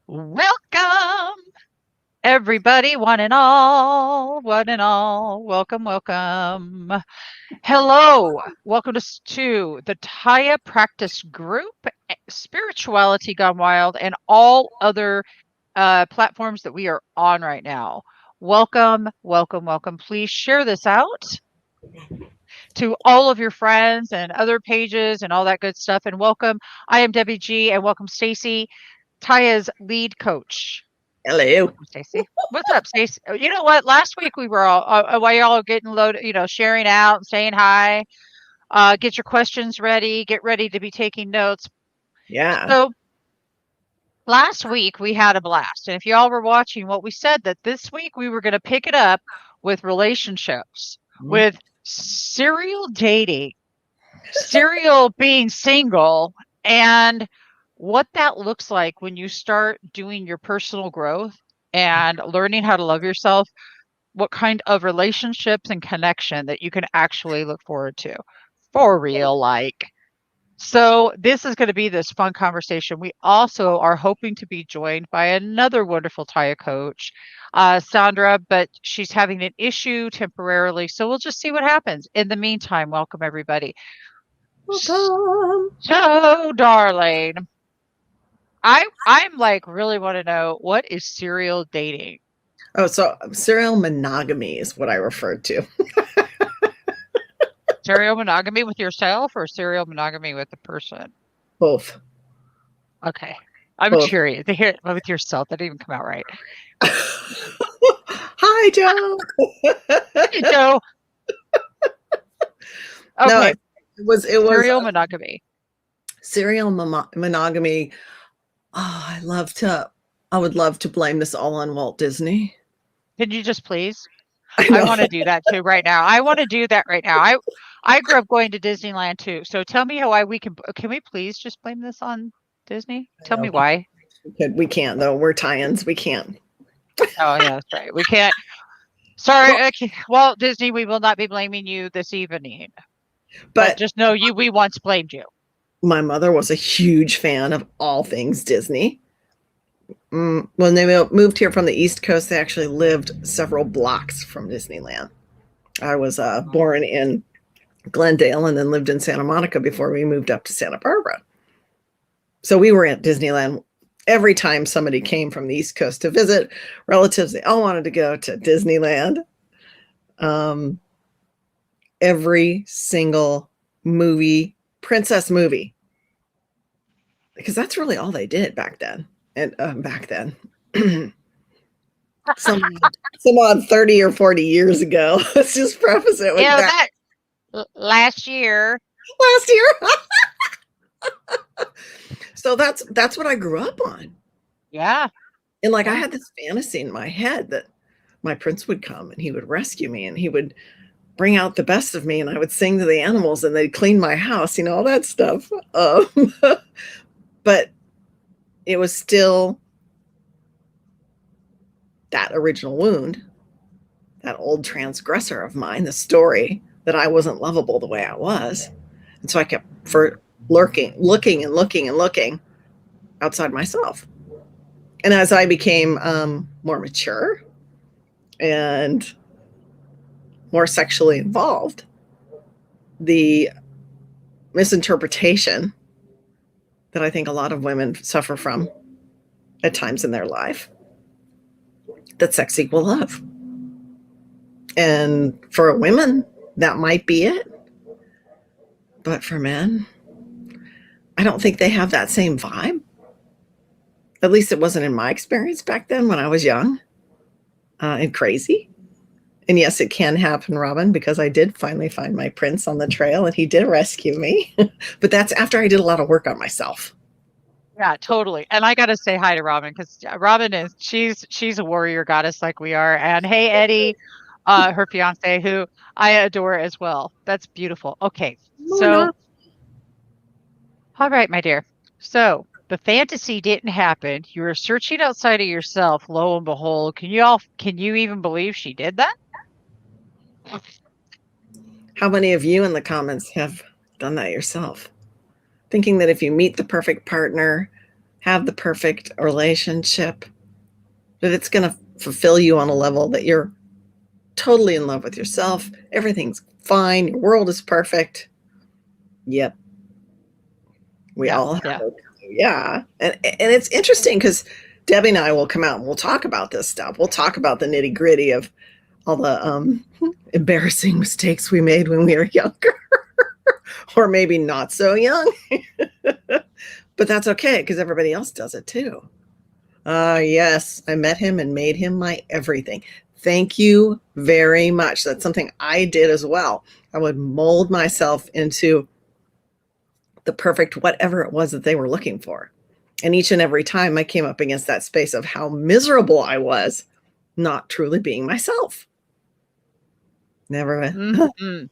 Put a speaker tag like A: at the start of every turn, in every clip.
A: Welcome, everybody, one and all. Welcome, welcome. Hello, welcome to the Tya Practice group, Spirituality Gone Wild, and all other platforms that we are on right now. Welcome, welcome, welcome. Please share this out to all of your friends and other pages and all that good stuff. And welcome. I am Debbie G, and welcome Stacie, Tya's lead coach.
B: Hello.
A: Stacie. What's up, Stacie? You know what? Last week we were all while y'all getting loaded, sharing out, saying hi. Get your questions ready. Get ready to be taking notes.
B: Yeah.
A: So last week we had a blast, and if y'all were watching, what we said that this week we were going to pick it up with relationships, with serial dating, serial being single, and what that looks like when you start doing your personal growth and learning how to love yourself, what kind of relationships and connection that you can actually look forward to for real, like. So this is going to be this fun conversation. We also are hoping to be joined by another wonderful Tya coach, Sandra, but she's having an issue temporarily. So we'll just see what happens. In the meantime, welcome everybody.
B: Welcome.
A: So, darling, I'm like really want to know, what is serial dating?
B: Oh, so serial monogamy is what I referred to.
A: Serial monogamy with yourself or serial monogamy with the person?
B: Both.
A: Okay. I'm
B: Both.
A: curious to hear it with yourself. That didn't even come out right.
B: Hi, Joe.
A: Hey, Joe.
B: No,
A: Okay.
B: it was
A: Serial monogamy.
B: serial monogamy. Oh, I would love to blame this all on Walt Disney.
A: Can you just please?
B: I
A: I
B: know.
A: want to do that too right now. I want to do that right now. I grew up going to Disneyland too. So tell me how we can we please just blame this on Disney?
B: I
A: Tell me
B: know.
A: why.
B: We can't though. We're tie-ins. We can't.
A: Oh yeah, that's right. We can't. Sorry,
B: Well,
A: okay. Walt Disney, we will not be blaming you this evening. But
B: but
A: just know we once blamed you.
B: my mother was a huge fan of all things Disney. When they moved here from the East Coast, they actually lived several blocks from Disneyland. I was born in Glendale and then lived in Santa Monica before we moved up to Santa Barbara. So we were at Disneyland every time somebody came from the East Coast to visit relatives. They all wanted to go to Disneyland. Um, every single movie, princess movie, because that's really all they did back then. And back then, some some odd 30 or 40 years ago. Let's just preface it
A: You
B: with
A: know
B: that.
A: that last year.
B: Last year. So that's what I grew up on.
A: Yeah,
B: And like I
A: yeah.
B: had this fantasy in my head that my prince would come and he would rescue me and he would bring out the best of me and I would sing to the animals and they'd clean my house, all that stuff. But it was still that original wound, that old transgressor of mine, the story that I wasn't lovable the way I was. And so I kept looking and looking and looking outside myself. And as I became more mature and more sexually involved, the misinterpretation that I think a lot of women suffer from at times in their life, that sex equal love. And for women, that might be it. But for men, I don't think they have that same vibe. At least it wasn't in my experience back then when I was young and crazy. And yes, it can happen, Robin, because I did finally find my prince on the trail and he did rescue me. But that's after I did a lot of work on myself.
A: Yeah, totally. And I gotta say hi to Robin because Robin is she's a warrior goddess like we are. And hey, Eddie, her fiance, who I adore as well. That's beautiful. Okay,
B: Mona.
A: so all right, my dear. So the fantasy didn't happen. You were searching outside of yourself. Lo and behold, can you even believe she did that?
B: How many of you in the comments have done that yourself? Thinking that if you meet the perfect partner, have the perfect relationship, that it's going to fulfill you on a level that you're totally in love with yourself. Everything's fine. Your world is perfect. Yep. We
A: Yeah.
B: all have
A: Yeah.
B: it. Yeah. And it's interesting because Debbie and I will come out and we'll talk about this stuff. We'll talk about the nitty gritty of all the embarrassing mistakes we made when we were younger, or maybe not so young. But that's okay because everybody else does it too. Yes, I met him and made him my everything. Thank you very much. That's something I did as well. I would mold myself into the perfect whatever it was that they were looking for. And each and every time I came up against that space of how miserable I was, not truly being myself. Never.
A: Mm-hmm.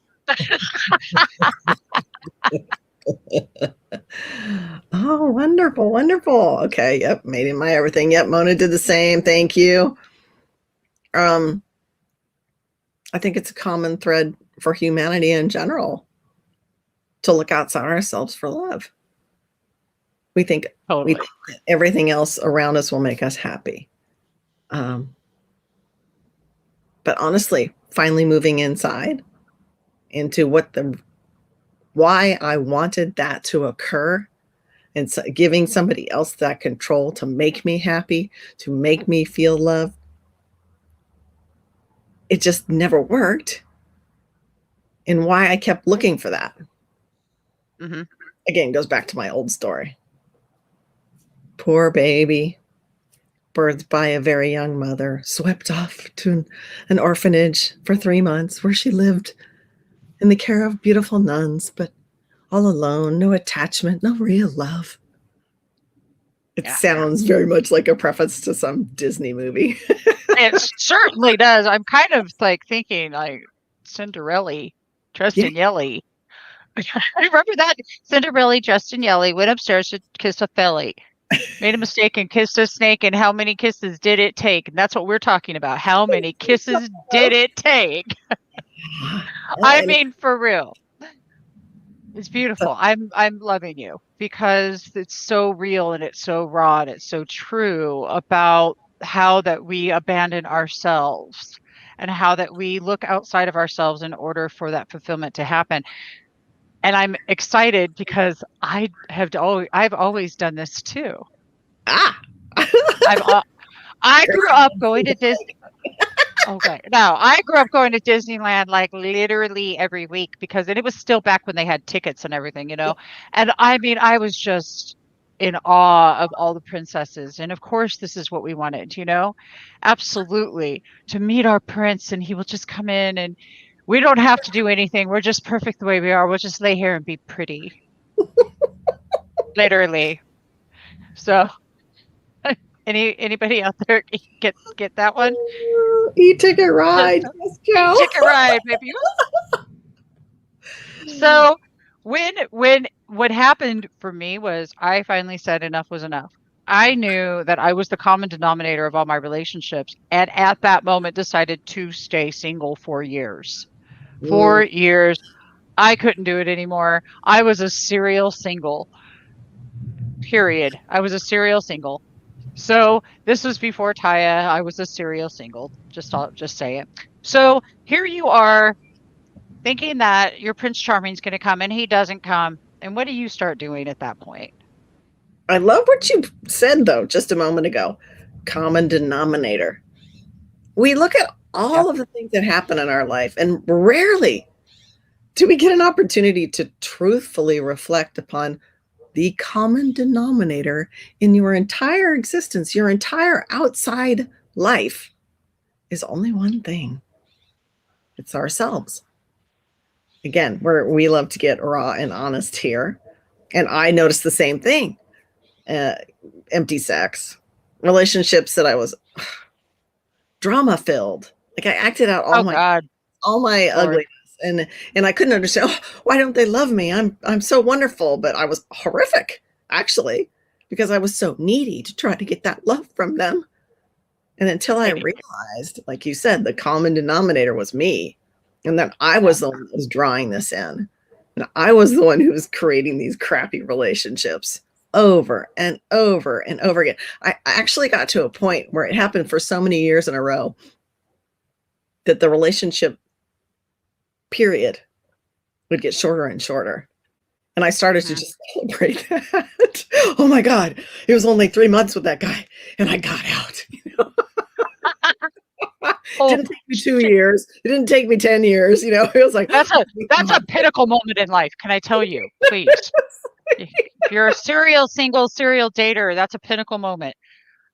B: Oh, wonderful, wonderful. Okay, yep, made him my everything. Yep, Mona did the same. Thank you. I think it's a common thread for humanity in general to look outside ourselves for love. We think
A: Totally.
B: everything else around us will make us happy. But honestly, finally moving inside into why I wanted that to occur, and so giving somebody else that control to make me happy, to make me feel loved, it just never worked. And why I kept looking for that.
A: Mm-hmm.
B: Again, goes back to my old story. Poor baby, birthed by a very young mother, swept off to an orphanage for 3 months where she lived in the care of beautiful nuns, but all alone, no attachment, no real love. It
A: Yeah.
B: sounds very much like a preface to some Disney movie.
A: It certainly does. I'm kind of like thinking like Cinderella dressed
B: Yeah.
A: in yellow. Remember that? Cinderella dressed in yellow went upstairs to kiss a filly, made a mistake and kissed a snake. And how many kisses did it take? And that's what we're talking about. How many kisses did it take? I
B: And
A: mean, for real. It's beautiful. I'm loving you because it's so real and it's so raw and it's so true about how that we abandon ourselves and how that we look outside of ourselves in order for that fulfillment to happen. And I'm excited because I've always done this too.
B: ah,
A: I've I grew up going to Disney. Okay. Now, I grew up going to Disneyland like literally every week because and it was still back when they had tickets and everything, you know. And I mean, I was just in awe of all the princesses. And of course, this is what we wanted, you know. Absolutely. To meet our prince and he will just come in and we don't have to do anything. We're just perfect the way we are. We'll just lay here and be pretty. Literally. So, anybody out there get that one?
B: e-ticket ride. Yes, Joe.
A: Take a ride, maybe. So when what happened for me was I finally said enough was enough. I knew that I was the common denominator of all my relationships, and at that moment decided to stay single for years. 4 years. I couldn't do it anymore. I was a serial single. Period. I was a serial single. So this was before Tya. I was a serial single. I'll just say it. So here you are thinking that your Prince Charming's going to come and he doesn't come. And what do you start doing at that point?
B: I love what you said, though, just a moment ago. Common denominator. We look at
A: Yep.
B: all of the things that happen in our life, and rarely do we get an opportunity to truthfully reflect upon the common denominator in your entire existence, your entire outside life is only one thing. It's ourselves. Again, we love to get raw and honest here. And I noticed the same thing. Empty sex, relationships that I was drama filled. Like I acted out
A: Oh God,
B: all my
A: Lord.
B: ugliness, and I couldn't understand. Oh, why don't they love me? I'm so wonderful, but I was horrific actually because I was so needy to try to get that love from them. And until I realized, like you said, the common denominator was me, and that I was the one that was drawing this in, and I was the one who was creating these crappy relationships. over and over and over again. I actually got to a point where it happened for so many years in a row that the relationship period would get shorter and shorter. And I started to just celebrate that. Oh my God, it was only 3 months with that guy and I got out. It didn't take me 2 years. It didn't take me 10 years. It was like,
A: that's a pinnacle moment in life. Can I tell you, please? If you're a serial dater, that's a pinnacle moment.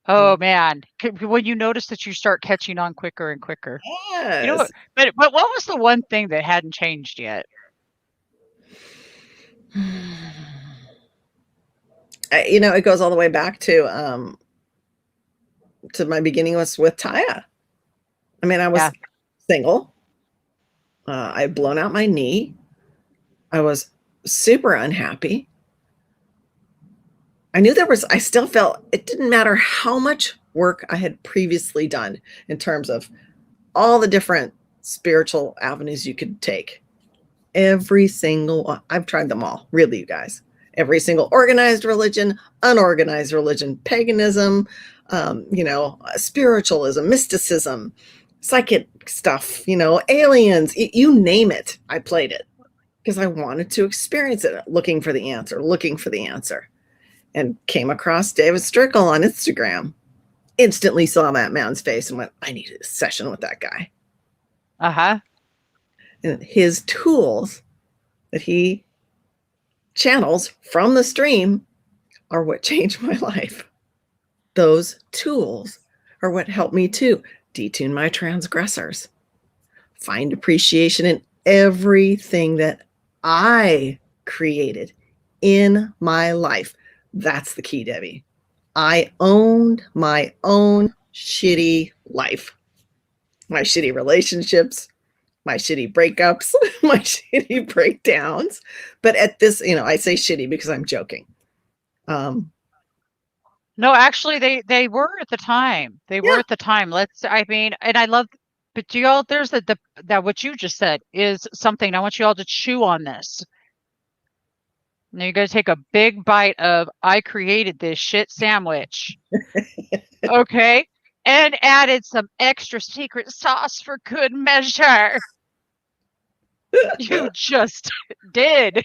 A: Oh man, when you notice that you start catching on quicker and quicker.
B: Yes.
A: But what was the one thing that hadn't changed yet?
B: It goes all the way back to my beginning was with Tya. I mean, I was single. I'd blown out my knee. I was super unhappy. I still felt it didn't matter how much work I had previously done in terms of all the different spiritual avenues you could take. Every single one, I've tried them all, really, you guys. Every single organized religion, unorganized religion, paganism, spiritualism, mysticism, psychic stuff, aliens, you name it. I played it because I wanted to experience it, looking for the answer. And came across David Strickle on Instagram. Instantly saw that man's face and went, I need a session with that guy.
A: Uh-huh.
B: And his tools that he channels from the stream are what changed my life. Those tools are what helped me to detune my transgressors, find appreciation in everything that I created in my life. That's the key, Debbie. I owned my own shitty life, my shitty relationships, my shitty breakups, my shitty breakdowns. But at this, I say shitty because I'm joking.
A: No, actually, they were at the time. They were at the time. And I love, but there's that what you just said is something I want you all to chew on this. Now you're going to take a big bite of, I created this shit sandwich. Okay. And added some extra secret sauce for good measure. You just did.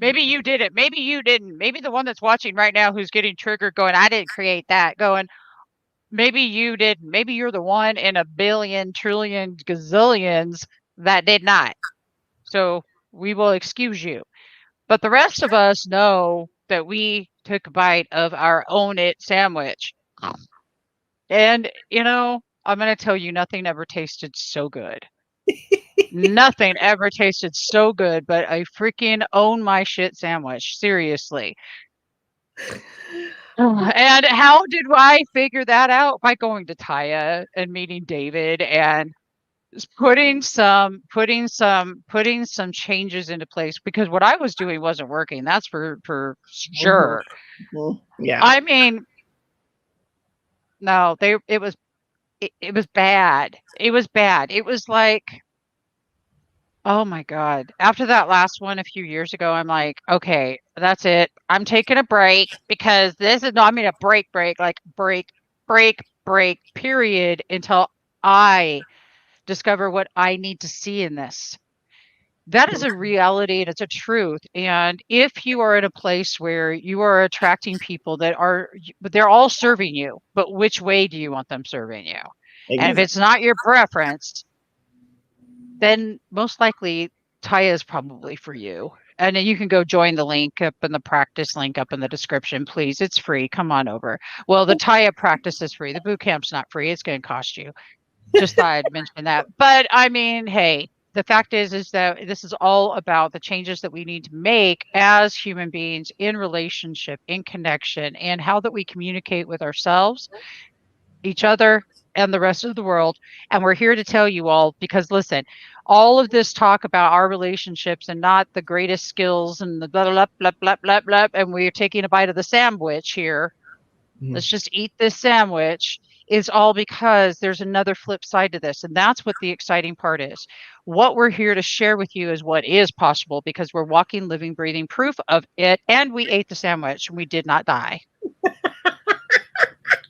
A: Maybe you did it. Maybe you didn't. Maybe the one that's watching right now who's getting triggered going, I didn't create that, going, maybe you didn't. Maybe you're the one in a billion, trillion, gazillions that did not. So we will excuse you. But the rest of us know that we took a bite of our own it sandwich. And, I'm going to tell you, nothing ever tasted so good. Nothing ever tasted so good, but I freaking own my shit sandwich. Seriously. And how did I figure that out? By going to Tya and meeting David and putting some changes into place, because what I was doing wasn't working. That's for sure.
B: Yeah.
A: I mean, no, it was bad. It was bad. It was like, oh my God. After that last one a few years ago, I'm like, okay, that's it. I'm taking a break because a break, period, until I discover what I need to see in this. That is a reality and it's a truth. And if you are in a place where you are attracting people they're all serving you, but which way do you want them serving you? Exactly. And if it's not your preference, then most likely Tya is probably for you. And then you can go join the link up in the practice link up in the description, please. It's free. Come on over. Well, the Tya practice is free. The boot camp's not free. It's going to cost you. Just thought I'd mention that. But I mean, hey, the fact is that this is all about the changes that we need to make as human beings in relationship, in connection, and how that we communicate with ourselves, each other, and the rest of the world. And we're here to tell you all, because listen, all of this talk about our relationships and not the greatest skills and the blah, blah, blah, blah, blah, blah, and we're taking a bite of the sandwich here. Let's just eat this sandwich. is all because there's another flip side to this. And that's what the exciting part is. What we're here to share with you is what is possible because we're walking, living, breathing proof of it. And we ate the sandwich and we did not die.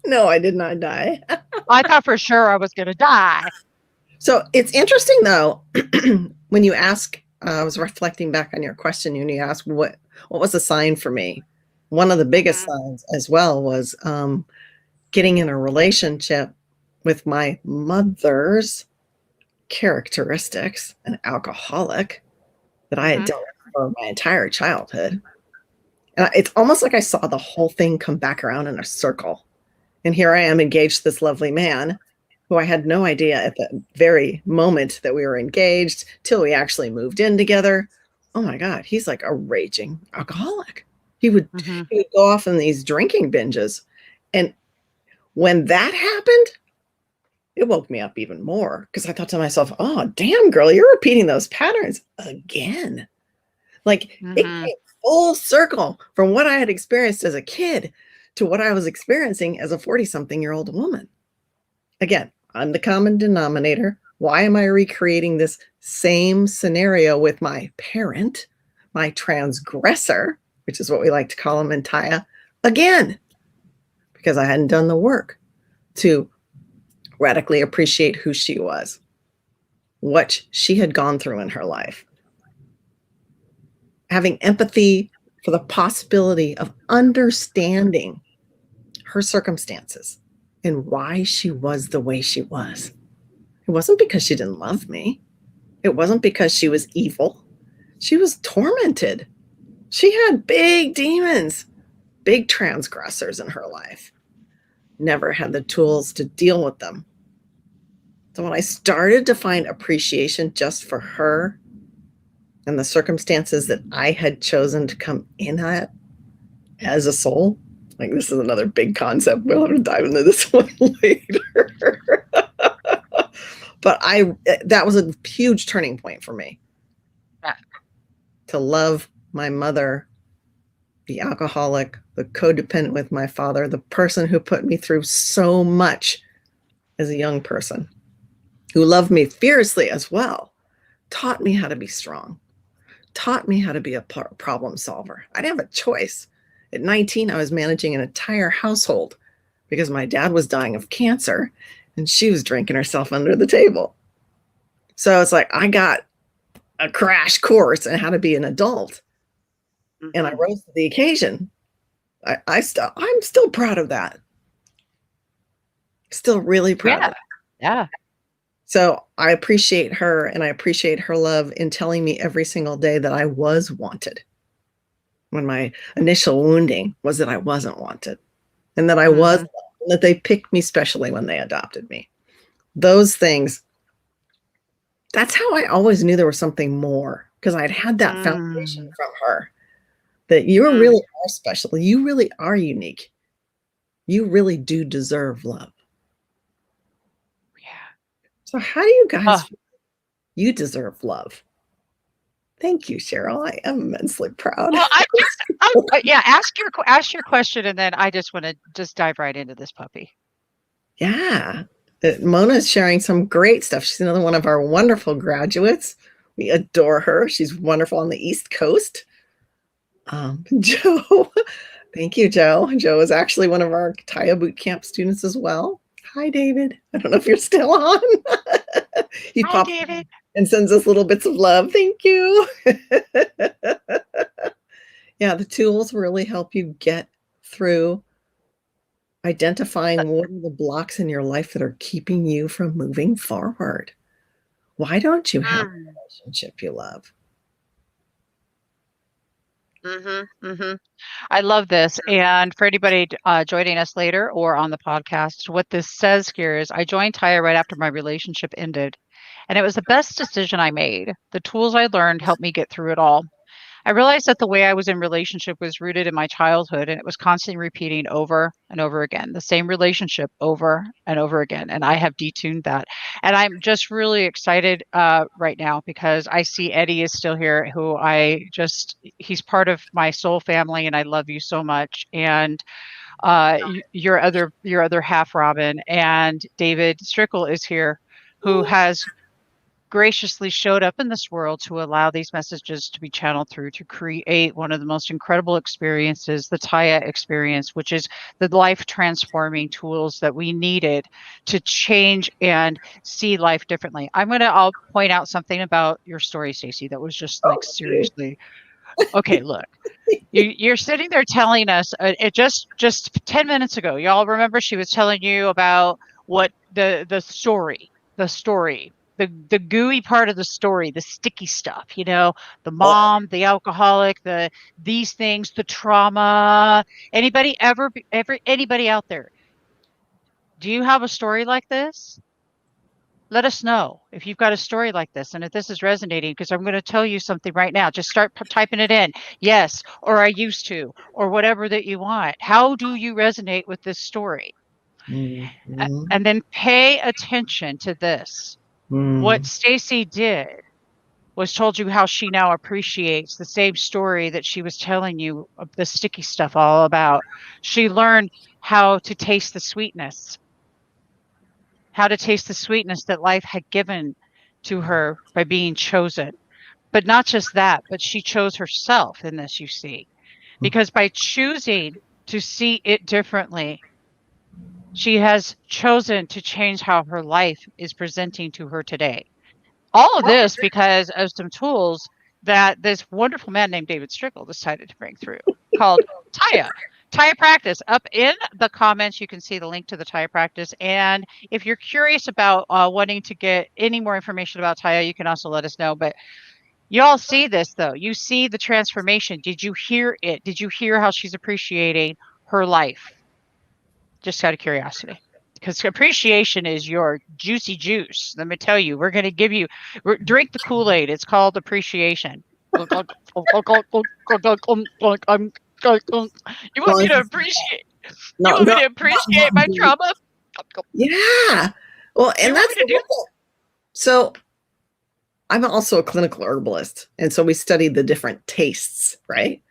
B: No, I did not die.
A: I thought for sure I was going to die.
B: So it's interesting though, when you ask, I was reflecting back on your question, and you asked what was the sign for me? One of the biggest signs as well was getting in a relationship with my mother's characteristics, an alcoholic that I had dealt with for my entire childhood. And it's almost like I saw the whole thing come back around in a circle. And here I am engaged to this lovely man who I had no idea at the very moment that we were engaged till we actually moved in together. Oh my God, he's like a raging alcoholic. He would go off in these drinking binges. And when that happened, it woke me up even more because I thought to myself, oh, damn, girl, you're repeating those patterns again. Like it came full circle from what I had experienced as a kid to what I was experiencing as a 40-something-year-old woman. Again, I'm the common denominator. Why am I recreating this same scenario with my parent, my transgressor, which is what we like to call him in Tya, again? Because I hadn't done the work to radically appreciate who she was, what she had gone through in her life. Having empathy for the possibility of understanding her circumstances and why she was the way she was. It wasn't because she didn't love me. It wasn't because she was evil. She was tormented. She had big demons, big transgressors in her life. Never had the tools to deal with them. So when I started to find appreciation just for her and the circumstances that I had chosen to come in at as a soul, like this is another big concept. We'll have to dive into this one later. But that was a huge turning point for me. To love my mother, the alcoholic, the codependent with my father, the person who put me through so much as a young person, who loved me fiercely as well, taught me how to be strong, taught me how to be a problem solver. I didn't have a choice. At 19, I was managing an entire household because my dad was dying of cancer and she was drinking herself under the table. So it's like I got a crash course on how to be an adult. And I rose to the occasion. I'm still proud of that. Still really proud of it.
A: Yeah.
B: So I appreciate her and I appreciate her love in telling me every single day that I was wanted. When my initial wounding was that I wasn't wanted and that I was loved, and that they picked me specially when they adopted me. Those things, that's how I always knew there was something more because I'd had that foundation from her that you really are special. You really are unique. You really do deserve love.
A: Yeah.
B: So how do you guys feel? You deserve love? Thank you, Cheryl. I am immensely proud.
A: Well, ask your question, and then I just want to just dive right into this puppy.
B: Yeah. Mona's sharing some great stuff. She's another one of our wonderful graduates. We adore her. She's wonderful on the East Coast. Joe, thank you, Joe. Joe is actually one of our Tya boot camp students as well. Hi, David. I don't know if you're still on. He pops David and sends us little bits of love. Thank you. Yeah, the tools really help you get through identifying what are the blocks in your life that are keeping you from moving forward. Why don't you have a relationship you love?
A: I love this. And for anybody joining us later or on the podcast, what this says here is I joined Tya right after my relationship ended. And it was the best decision I made. The tools I learned helped me get through it all. I realized that the way I was in relationship was rooted in my childhood, and it was constantly repeating over and over again, the same relationship over and over again. And I have detuned that. And I'm just really excited right now because I see Eddie is still here, he's part of my soul family, and I love you so much. And your other half, Robin, and David Strickle is here, who has graciously showed up in this world to allow these messages to be channeled through to create one of the most incredible experiences, the Tya experience, which is the life transforming tools that we needed to change and see life differently. I'll point out something about your story, Stacie, that was just like seriously. Okay, look. You're sitting there telling us it just 10 minutes ago. Y'all remember she was telling you about what the story, the gooey part of the story, the sticky stuff, the mom, the alcoholic, these things, the trauma. Anybody ever anybody out there? Do you have a story like this? Let us know if you've got a story like this and if this is resonating, because I'm going to tell you something right now. Just start typing it in. Yes, or I used to, or whatever that you want. How do you resonate with this story? And then pay attention to this. What Stacie did was told you how she now appreciates the same story that she was telling you of the sticky stuff all about. She learned how to taste the sweetness. How to taste the sweetness that life had given to her by being chosen. But not just that, but she chose herself in this, you see, because by choosing to see it differently, she has chosen to change how her life is presenting to her today. All of this because of some tools that this wonderful man named David Strickle decided to bring through called Tya. Tya Practice. Up in the comments, you can see the link to the Tya Practice. And if you're curious about wanting to get any more information about Tya, you can also let us know. But you all see this, though. You see the transformation. Did you hear it? Did you hear how she's appreciating her life? Just out of curiosity. Because appreciation is your juicy juice. Let me tell you, we're going to give you, drink the Kool-Aid. It's called appreciation. You want me to appreciate? You want me to appreciate my trauma?
B: Yeah. Well, and that's so. I'm also a clinical herbalist, and so we study the different tastes. Right?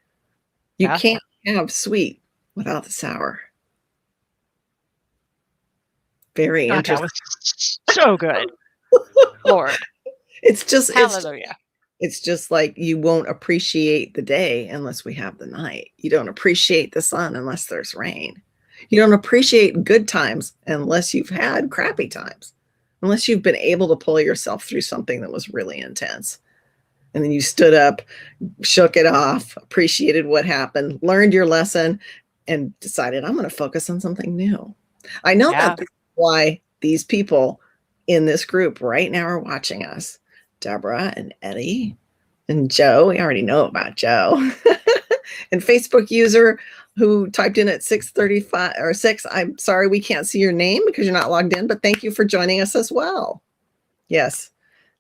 B: You can't have sweet without the sour. Very interesting.
A: That was so good, Lord.
B: It's just
A: hallelujah.
B: It's just like you won't appreciate the day unless we have the night. You don't appreciate the sun unless there's rain. You don't appreciate good times unless you've had crappy times, unless you've been able to pull yourself through something that was really intense. And then you stood up, shook it off, appreciated what happened, learned your lesson, and decided, I'm going to focus on something new. I know that's why these people in this group right now are watching us. Deborah and Eddie and Joe. We already know about Joe. And Facebook user who typed in at 6:35 or 6. I'm sorry we can't see your name because you're not logged in, but thank you for joining us as well. Yes.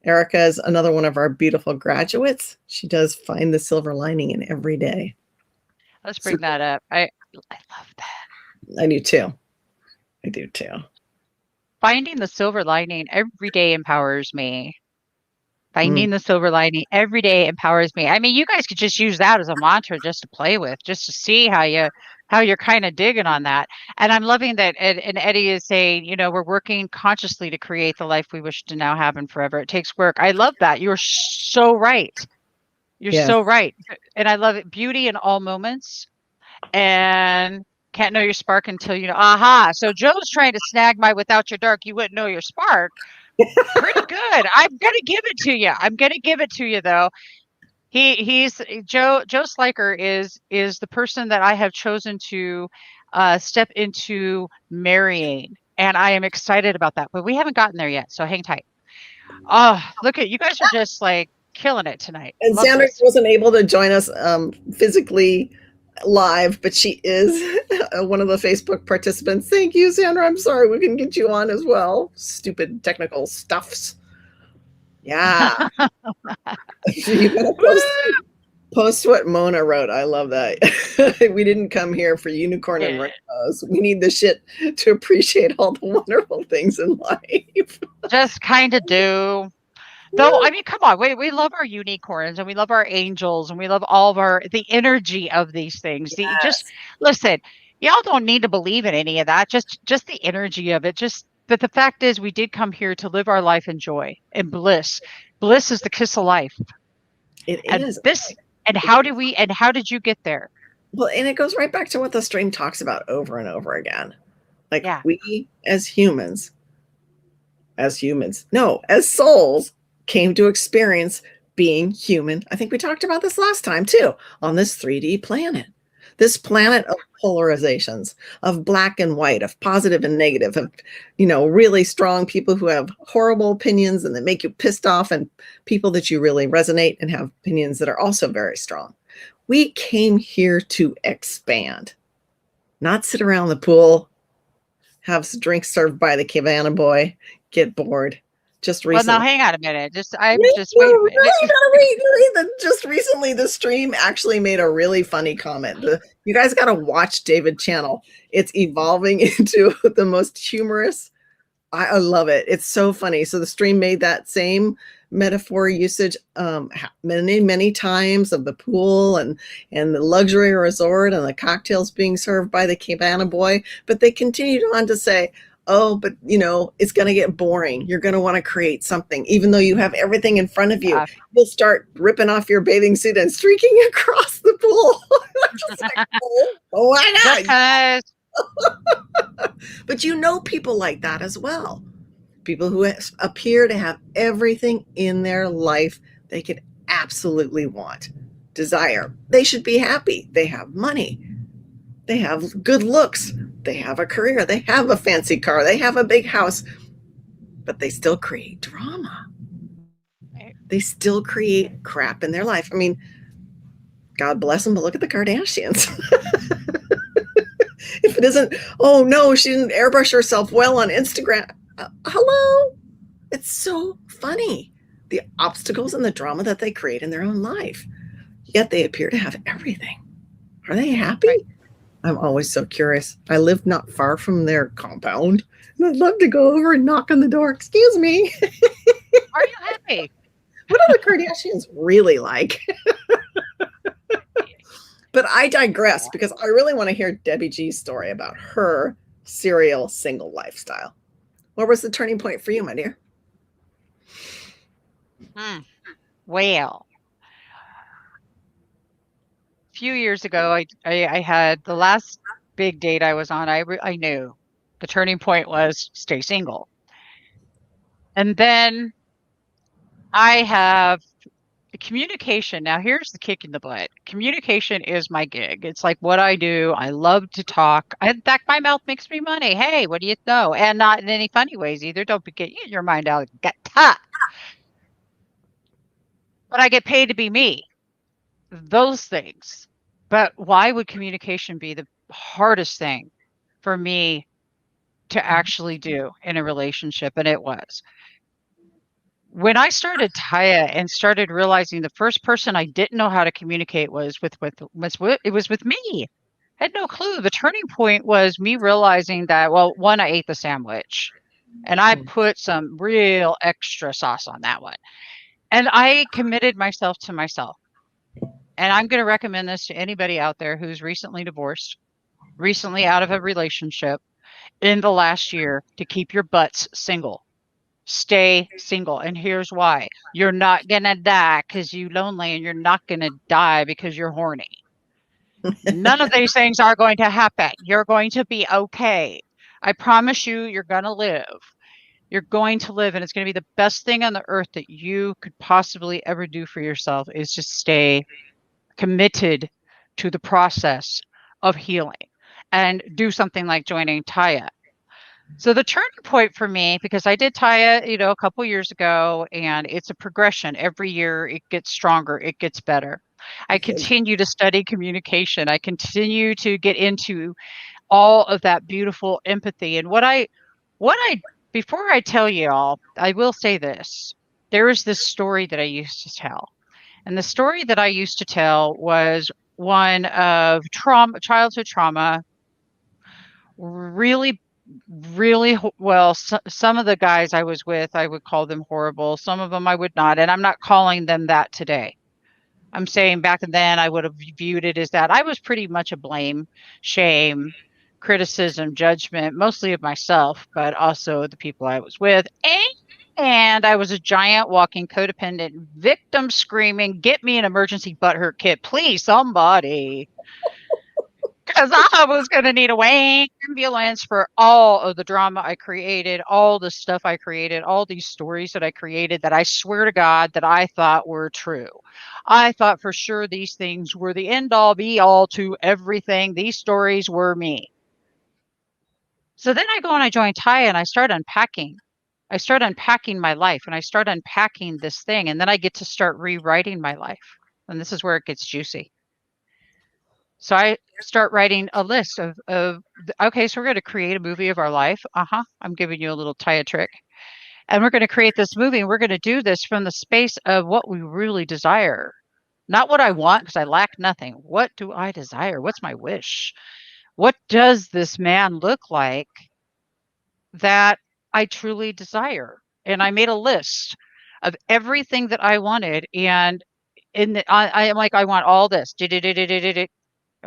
B: Erica is another one of our beautiful graduates. She does find the silver lining in every day.
A: Let's bring that up. I love that.
B: I do too. I do too.
A: Finding the silver lining every day empowers me. Finding the silver lining every day empowers me. I mean, you guys could just use that as a mantra just to play with, just to see how you're kind of digging on that. And I'm loving that. And Eddie is saying, we're working consciously to create the life we wish to now have and forever. It takes work. I love that. You're so right. You're so right. And I love it. Beauty in all moments. And can't know your spark until aha. So Joe's trying to snag my without your dark, you wouldn't know your spark. Pretty good. I'm gonna give it to you. Though. He's Joe Sliker is the person that I have chosen to step into marrying, and I am excited about that. But we haven't gotten there yet, so hang tight. Oh, look at you guys are just like killing it tonight.
B: And Sandra wasn't able to join us physically live, but she is one of the Facebook participants. Thank you, Sandra. I'm sorry we can get you on as well. Stupid technical stuffs. Yeah. You gotta post what Mona wrote. I love that. We didn't come here for unicorn and rainbows. We need the shit to appreciate all the wonderful things in life.
A: Just kind of do. Though, I mean, come on, we love our unicorns and we love our angels and we love all of the energy of these things. Just listen, y'all don't need to believe in any of that. Just the energy of it. Just but the fact is, we did come here to live our life in joy and bliss. Bliss is the kiss of life.
B: It
A: And
B: is.
A: this, and how do we, and how did you get there?
B: Well, and it goes right back to what the stream talks about over and over again. Like
A: Yeah.
B: we no, as souls came to experience being human. I think we talked about this last time too, on this 3D planet. This planet of polarizations, of black and white, of positive and negative, of, really strong people who have horrible opinions and that make you pissed off, and people that you really resonate and have opinions that are also very strong. We came here to expand, not sit around the pool, have drinks served by the cabana boy, get bored. Just
A: Well, now
B: recently.
A: hang on a minute. Wait a minute.
B: Just recently, the stream actually made a really funny comment. You guys got to watch David Channel. It's evolving into the most humorous. I love it. It's so funny. So the stream made that same metaphor usage many times of the pool and the luxury resort and the cocktails being served by the cabana boy. But they continued on to say, oh, but it's going to get boring. You're going to want to create something, even though you have everything in front of you. You'll start ripping off your bathing suit and streaking across the pool. Just like, why not?
A: Because
B: But people like that as well. People who appear to have everything in their life they could absolutely want, desire. They should be happy. They have money. They have good looks. They have a career. They have a fancy car. They have a big house. But they still create drama. They still create crap in their life. I mean, God bless them, but look at the Kardashians. If it isn't, oh no, she didn't airbrush herself well on Instagram. Hello? It's so funny. The obstacles and the drama that they create in their own life. Yet they appear to have everything. Are they happy?
A: Right.
B: I'm always so curious. I live not far from their compound, and I'd love to go over and knock on the door. Excuse me.
A: Are you happy?
B: What are the Kardashians really like? But I digress because I really want to hear Debbie G's story about her serial single lifestyle. What was the turning point for you, my dear?
A: Well, a few years ago, I had the last big date I was on. I knew the turning point was stay single. And then I have communication. Now, here's the kick in the butt. Communication is my gig. It's like what I do. I love to talk. In fact, my mouth makes me money. Hey, what do you know? And not in any funny ways either. Don't get your mind out. Get tough. But I get paid to be me. Those things. But why would communication be the hardest thing for me to actually do in a relationship? And it was. When I started Tya and started realizing the first person I didn't know how to communicate was with me. I had no clue. The turning point was me realizing that, well, one, I ate the sandwich and I put some real extra sauce on that one. And I committed myself to myself. And I'm going to recommend this to anybody out there who's recently divorced, recently out of a relationship in the last year, to keep your butts single. Stay single. And here's why. You're not going to die because you're lonely, and you're not going to die because you're horny. None of these things are going to happen. You're going to be okay. I promise you, you're going to live. You're going to live, and it's going to be the best thing on the earth that you could possibly ever do for yourself is just stay committed to the process of healing and do something like joining Tya. So the turning point for me, because I did Tya, a couple years ago, and it's a progression. Every year it gets stronger, it gets better. I continue to study communication. I continue to get into all of that beautiful empathy. And before I tell you all, I will say this. There is this story that I used to tell. And the story that I used to tell was one of childhood trauma, really, really well. Some of the guys I was with, I would call them horrible. Some of them I would not. And I'm not calling them that today. I'm saying back then I would have viewed it as that. I was pretty much a blame, shame, criticism, judgment, mostly of myself, but also the people I was with. And I was a giant walking codependent victim screaming, "Get me an emergency butthurt kit, please, somebody." Because I was going to need a ambulance for all of the drama I created, all the stuff I created, all these stories that I created that I swear to God that I thought were true. I thought for sure these things were the end all be all to everything. These stories were me. So then I go and I join Tya and I start unpacking. I start unpacking my life and I start unpacking this thing. And then I get to start rewriting my life. And this is where it gets juicy. So I start writing a list of okay, so we're going to create a movie of our life. I'm giving you a little Tya trick. And we're going to create this movie and we're going to do this from the space of what we really desire. Not what I want, because I lack nothing. What do I desire? What's my wish? What does this man look like that I truly desire? And I made a list of everything that I wanted. And I am like, I want all this.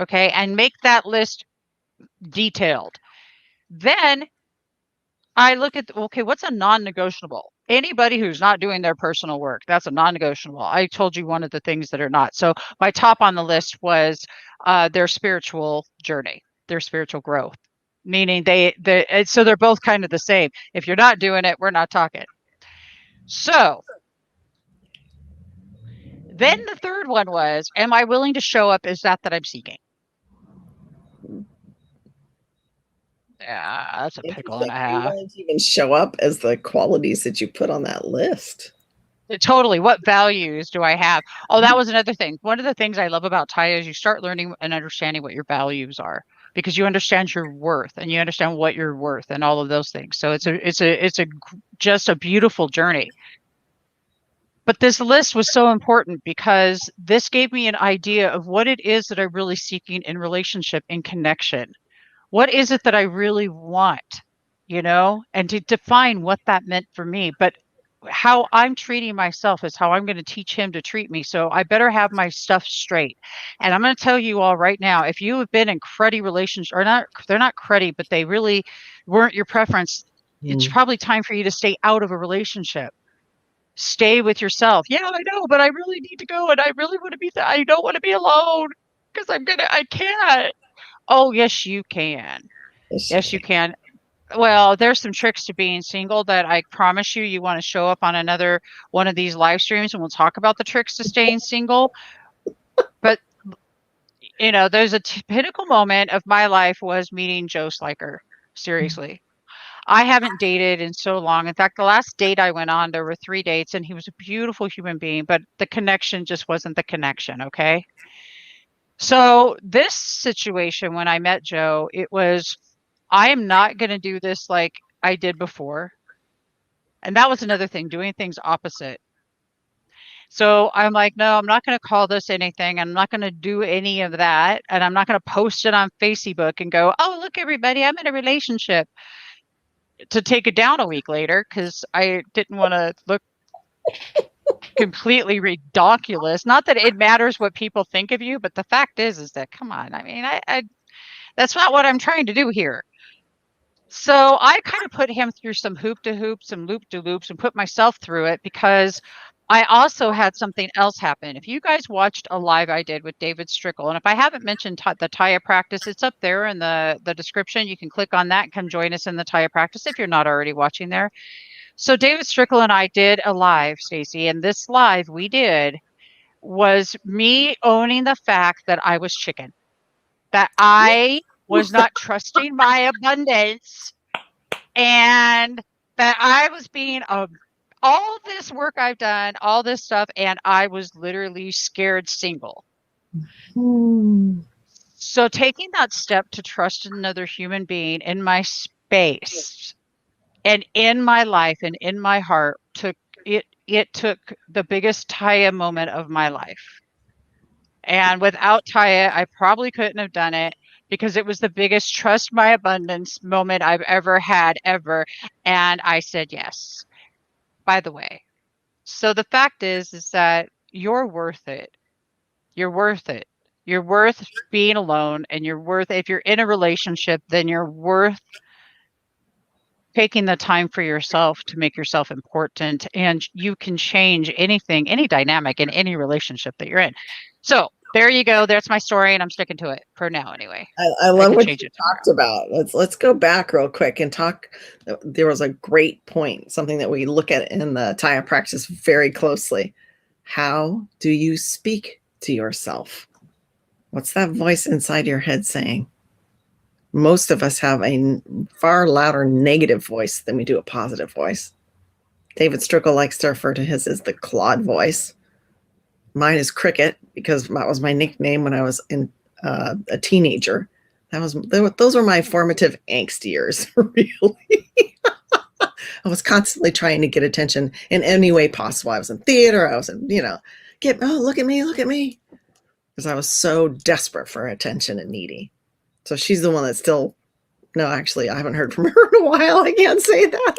A: Okay. And make that list detailed. Then I look at, okay, what's a non-negotiable? Anybody who's not doing their personal work, that's a non-negotiable. I told you one of the things that are not. So my top on the list was their spiritual journey, their spiritual growth, meaning so they're both kind of the same. If you're not doing it, we're not talking. So then the third one was, am I willing to show up as that I'm seeking? Yeah, that's a pickle and a
B: Interesting. Are you
A: half.
B: willing to even show up as the qualities that you put on that list?
A: Totally. What values do I have? Oh, that was another thing. One of the things I love about Tya is you start learning and understanding what your values are because you understand your worth and you understand what you're worth and all of those things. So it's just a beautiful journey. But this list was so important because this gave me an idea of what it is that I'm really seeking in relationship, in connection. What is it that I really want, and to define what that meant for me. But how I'm treating myself is how I'm going to teach him to treat me. So I better have my stuff straight. And I'm going to tell you all right now, if you have been in cruddy relationships, or not, they're not cruddy, but they really weren't your preference, it's probably time for you to stay out of a relationship. Stay with yourself. Yeah, I know, but I really need to go and I really want to I don't want to be alone because I can't. Oh, yes, you can.
B: Yes, you
A: Yes, you
B: can.
A: can. Well, there's some tricks to being single that I promise you want to show up on another one of these live streams and we'll talk about the tricks to staying single. But, there's a pinnacle moment of my life was meeting Joe Sliker. Seriously. I haven't dated in so long. In fact, the last date I went on, there were 3 dates and he was a beautiful human being, but the connection just wasn't the connection. Okay. So this situation, when I met Joe, it was, I am not going to do this like I did before. And that was another thing, doing things opposite. So I'm like, no, I'm not going to call this anything. I'm not going to do any of that. And I'm not going to post it on Facebook and go, oh, look, everybody, I'm in a relationship, to take it down a week later because I didn't want to look completely ridiculous. Not that it matters what people think of you, but the fact is that, come on, I mean, I that's not what I'm trying to do here. So I kind of put him through some hoop to hoops and loop to loops and put myself through it because I also had something else happen. If you guys watched a live I did with David Strickle, and if I haven't mentioned the Tya Practice, it's up there in the description. You can click on that and come join us in the Tya Practice if you're not already watching there. So David Strickle and I did a live, Stacie, and this live we did was me owning the fact that I was chicken, that I was not trusting my abundance, and that I was being all this work I've done, all this stuff, and I was literally scared single. So taking that step to trust another human being in my space and in my life and in my heart it took the biggest Tya moment of my life. And without Tya, I probably couldn't have done it because it was the biggest trust my abundance moment I've ever had, ever. And I said yes, by the way. So the fact is that you're worth it. You're worth it. You're worth being alone, and you're worth, if you're in a relationship, then you're worth taking the time for yourself to make yourself important, and you can change anything, any dynamic in any relationship that you're in. So there you go. That's my story, and I'm sticking to it for now anyway.
B: I
A: I
B: love
A: could
B: what
A: change
B: you
A: it tomorrow.
B: talked about. Let's go back real quick and talk. There was a great point, something that we look at in the Tya practice very closely. How do you speak to yourself? What's that voice inside your head saying? Most of us have a far louder negative voice than we do a positive voice. David Strickle likes to refer to his as the Claude voice. Mine is Cricket, because that was my nickname when I was a teenager. Those were my formative angst years, really. I was constantly trying to get attention in any way possible. I was in theater. I was in, look at me. Because I was so desperate for attention and needy. So she's the one that's still, no, actually, I haven't heard from her in a while. I can't say that.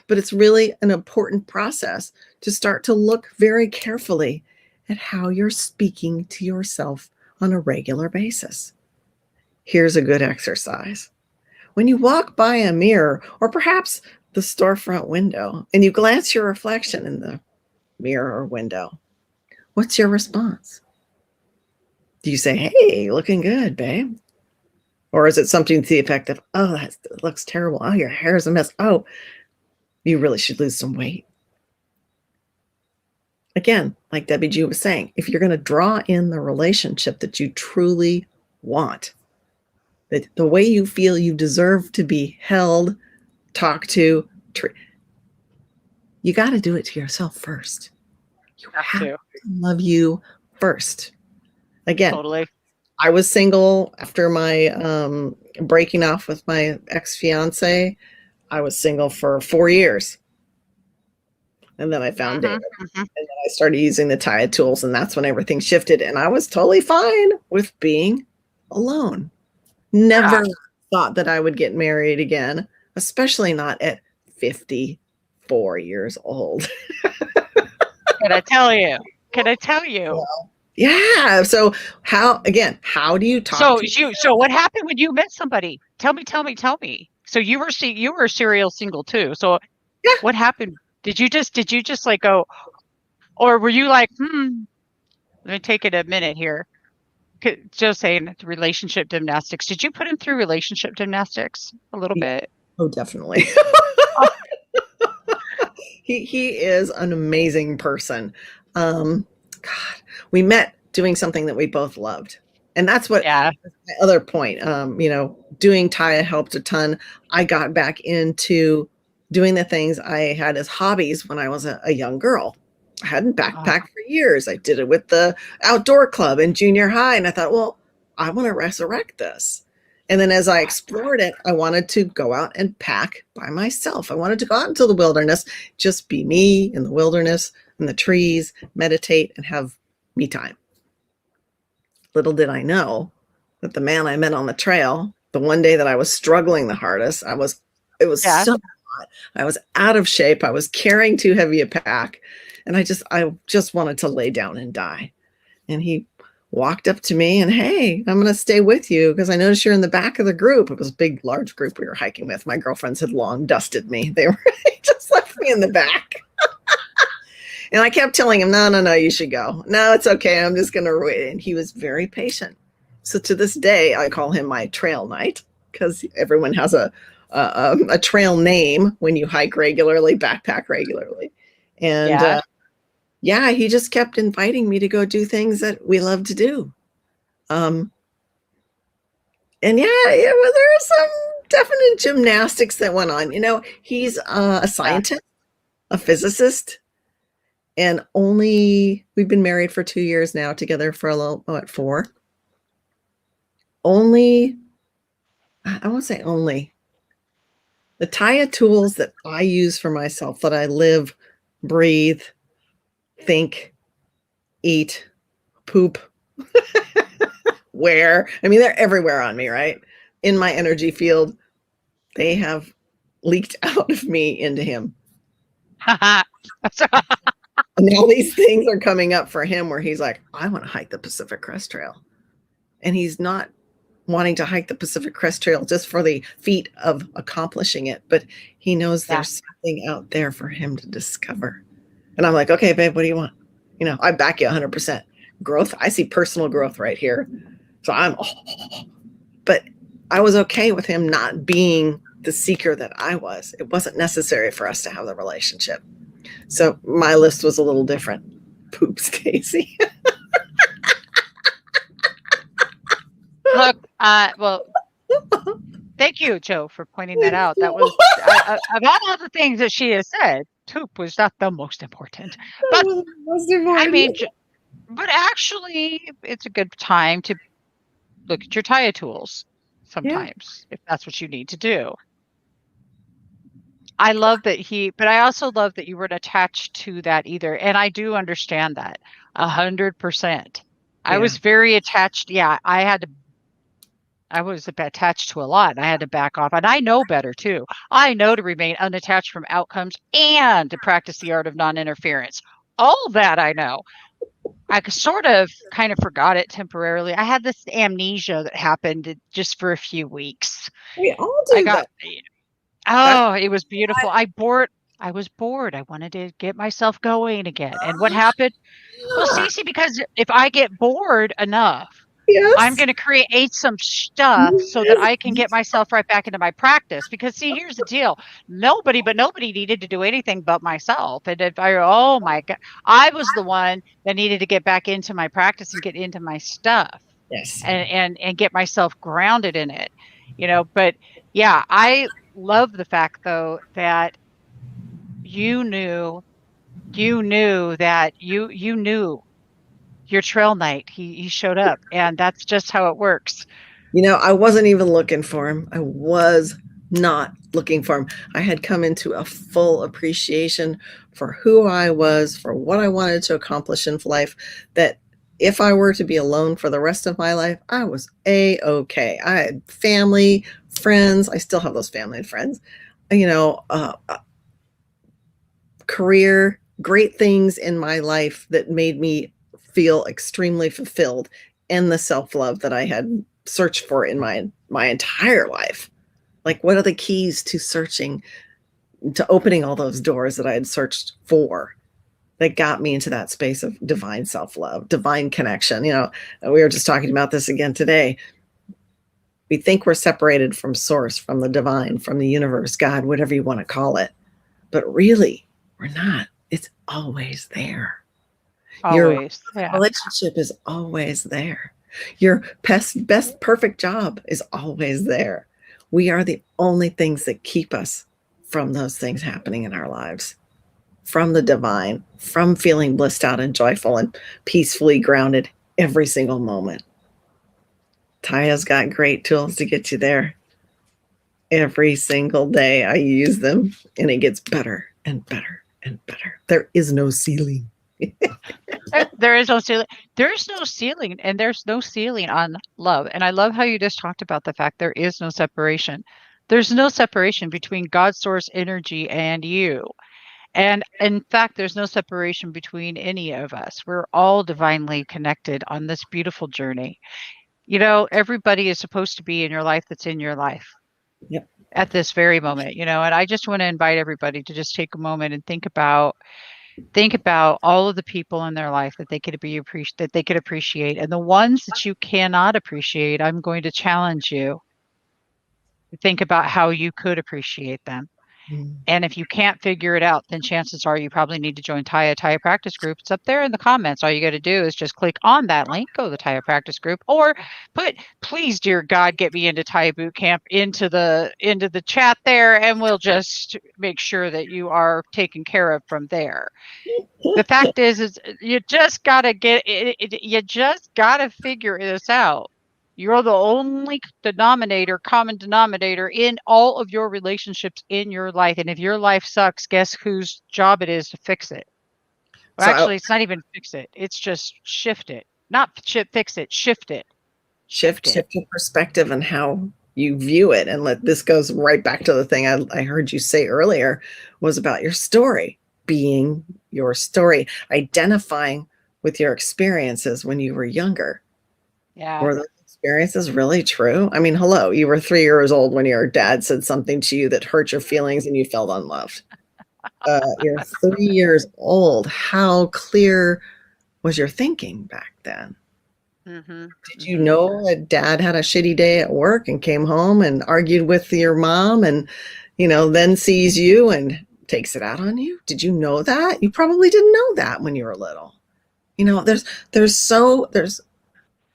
B: But it's really an important process to start to look very carefully at how you're speaking to yourself on a regular basis. Here's a good exercise. When you walk by a mirror, or perhaps the storefront window, and you glance your reflection in the mirror or window, what's your response? Do you say, hey, looking good, babe? Or is it something to the effect of, oh, that looks terrible. Oh, your hair is a mess. Oh, you really should lose some weight. Again, like Debbie G was saying, if you're going to draw in the relationship that you truly want, that the way you feel you deserve to be held, talked to, you got to do it to yourself first. You have to love you first. Again,
A: totally.
B: I was single after my breaking off with my ex-fiance. I was single for 4 years. And then I found David. And then I started using the Tya tools, and that's when everything shifted. And I was totally fine with being alone. Never thought that I would get married again, especially not at 54 years old.
A: Can I tell you? Well,
B: yeah. So how do you talk?
A: So what happened when you met somebody? Tell me. So you were a serial single too. So what happened? Did you just like go, or were you like, let me take it a minute here. Joe saying relationship gymnastics. Did you put him through relationship gymnastics a little bit?
B: Oh, definitely. He is an amazing person. God, we met doing something that we both loved. And that's what my other point, doing Tya helped a ton. I got back into doing the things I had as hobbies when I was a young girl. I hadn't backpacked for years. I did it with the outdoor club in junior high. And I thought, well, I want to resurrect this. And then as I explored it, I wanted to go out and pack by myself. I wanted to go out into the wilderness, just be me in the wilderness, in the trees, meditate, and have me time. Little did I know that the man I met on the trail, the one day that I was struggling the hardest, it was so hot. I was out of shape. I was carrying too heavy a pack. And I just wanted to lay down and die. And he walked up to me and, hey, I'm going to stay with you because I noticed you're in the back of the group. It was a big, large group we were hiking with. My girlfriends had long dusted me. They just left me in the back. And I kept telling him, no, you should go. No, it's okay. I'm just going to wait. And he was very patient. So to this day, I call him my trail knight because everyone has a trail name when you hike regularly, backpack regularly. And he just kept inviting me to go do things that we love to do. And there were some definite gymnastics that went on. He's a scientist, a physicist, and we've been married for 2 years now, together for 4. I won't say only. The Tya tools that I use for myself, that I live, breathe, think, eat, poop, wear. I mean, they're everywhere on me, right? In my energy field, they have leaked out of me into him. And all these things are coming up for him where he's like, I want to hike the Pacific Crest Trail. and he's not wanting to hike the Pacific Crest Trail just for the feat of accomplishing it, but he knows
A: Yeah.
B: there's something out there for him to discover. And I'm like, okay, babe, what do you want? I back you 100%. Growth. I see personal growth right here. So but I was okay with him not being the seeker that I was. It wasn't necessary for us to have the relationship. So my list was a little different. Poop, Stacie.
A: Look, well, thank you, Joe, for pointing that out. That was of all the things that she has said, poop was not the most important. But I mean, but actually, it's a good time to look at your Tya tools sometimes, if that's what you need to do. I love that but I also love that you weren't attached to that either. And I do understand that 100%. I was very attached. Yeah, I was attached to a lot, and I had to back off. And I know better too. I know to remain unattached from outcomes and to practice the art of non-interference. All that I know. I sort of kind of forgot it temporarily. I had this amnesia that happened just for a few weeks.
B: We all do that.
A: Oh, it was beautiful. I was bored. I wanted to get myself going again. And what happened? Well, Stacie, because if I get bored enough, I'm going to create some stuff so that I can get myself right back into my practice. Because see, here's the deal. Nobody needed to do anything but myself. And oh my God, I was the one that needed to get back into my practice and get into my stuff.
B: Yes.
A: And get myself grounded in it, but yeah, I love the fact though, that you knew that you knew your trail knight. He showed up, and that's just how it works.
B: I wasn't even looking for him. I was not looking for him. I had come into a full appreciation for who I was, for what I wanted to accomplish in life, that if I were to be alone for the rest of my life, I was A-okay. I had family, friends. I still have those family and friends, career, great things in my life that made me feel extremely fulfilled, and the self-love that I had searched for in my entire life. Like, what are the keys to opening all those doors that I had searched for, that got me into that space of divine self-love, divine connection? We were just talking about this again today. We think we're separated from source, from the divine, from the universe, God, whatever you want to call it. But really, we're not. It's always there.
A: Always.
B: Your relationship is always there. Your best perfect job is always there. We are the only things that keep us from those things happening in our lives, from the divine, from feeling blissed out and joyful and peacefully grounded every single moment. Tya's got great tools to get you there. Every single day I use them, and it gets better and better and better. There is no ceiling.
A: There is no ceiling. There's no ceiling, and there's no ceiling on love. And I love how you just talked about the fact there is no separation. There's no separation between God's source energy and you. And in fact, there's no separation between any of us. We're all divinely connected on this beautiful journey. Everybody is supposed to be in your life that's in your life.
B: Yep.
A: At this very moment, and I just want to invite everybody to just take a moment and think about all of the people in their life that they could appreciate, and the ones that you cannot appreciate. I'm going to challenge you to think about how you could appreciate them. And if you can't figure it out, then chances are you probably need to join Tya Practice group. It's up there in the comments. All you got to do is just click on that link, go to the Tya Practice group, or please, dear God, get me into Tya Boot Camp into the chat there, and we'll just make sure that you are taken care of from there. The fact is you just gotta you just gotta figure this out. You're the only common denominator in all of your relationships in your life. And if your life sucks, guess whose job it is to fix it? Well, actually, it's not even fix it. It's just shift it. Not fix it, shift it.
B: Shift your perspective and how you view it. And this goes right back to the thing I heard you say earlier, was about your story being your story, identifying with your experiences when you were younger.
A: Yeah.
B: Or the experience is really true? I mean, hello, you were 3 years old when your dad said something to you that hurt your feelings and you felt unloved. You're 3 years old. How clear was your thinking back then?
A: Mhm.
B: Did you
A: Mhm.
B: know that dad had a shitty day at work and came home and argued with your mom and, then sees you and takes it out on you? Did you know that? You probably didn't know that when you were little. There's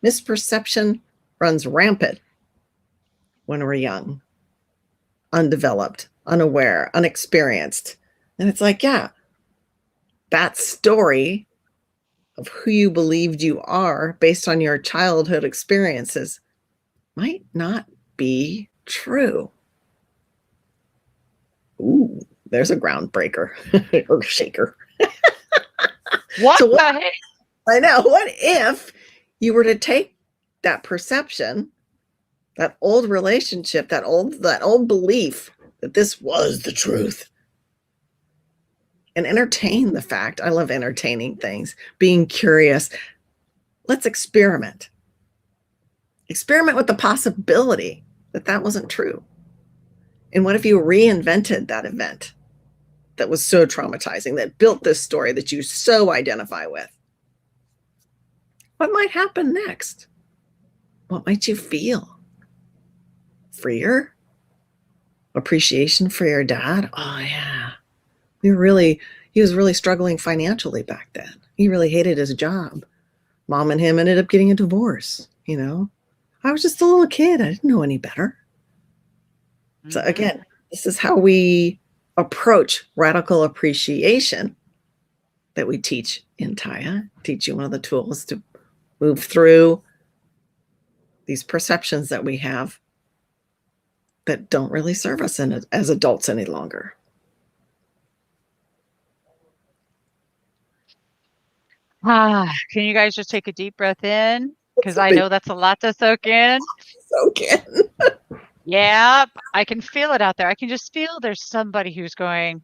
B: misperception runs rampant when we're young, undeveloped, unaware, unexperienced. And it's like, yeah, that story of who you believed you are based on your childhood experiences might not be true. Ooh, there's a groundbreaker or shaker.
A: What
B: So
A: the
B: what
A: heck?
B: I know, what if you were to take that perception, that old relationship, that old belief that this was the truth, and entertain the fact? I love entertaining things, being curious. Let's experiment. Experiment with the possibility that that wasn't true. And what if you reinvented that event that was so traumatizing, that built this story that you so identify with? What might happen next? What might you feel? Freer? Appreciation for your dad? Oh, yeah. He was really struggling financially back then. He really hated his job. Mom and him ended up getting a divorce. I was just a little kid. I didn't know any better. So
A: Mhm.
B: again, this is how we approach radical appreciation that we teach in Tya. Teach you one of the tools to move through these perceptions that we have that don't really serve us as adults any longer.
A: Can you guys just take a deep breath in?
B: It's
A: Because
B: a
A: I
B: big
A: know that's a lot to soak in.
B: okay.
A: Yep, I can feel it out there. I can just feel there's somebody who's going,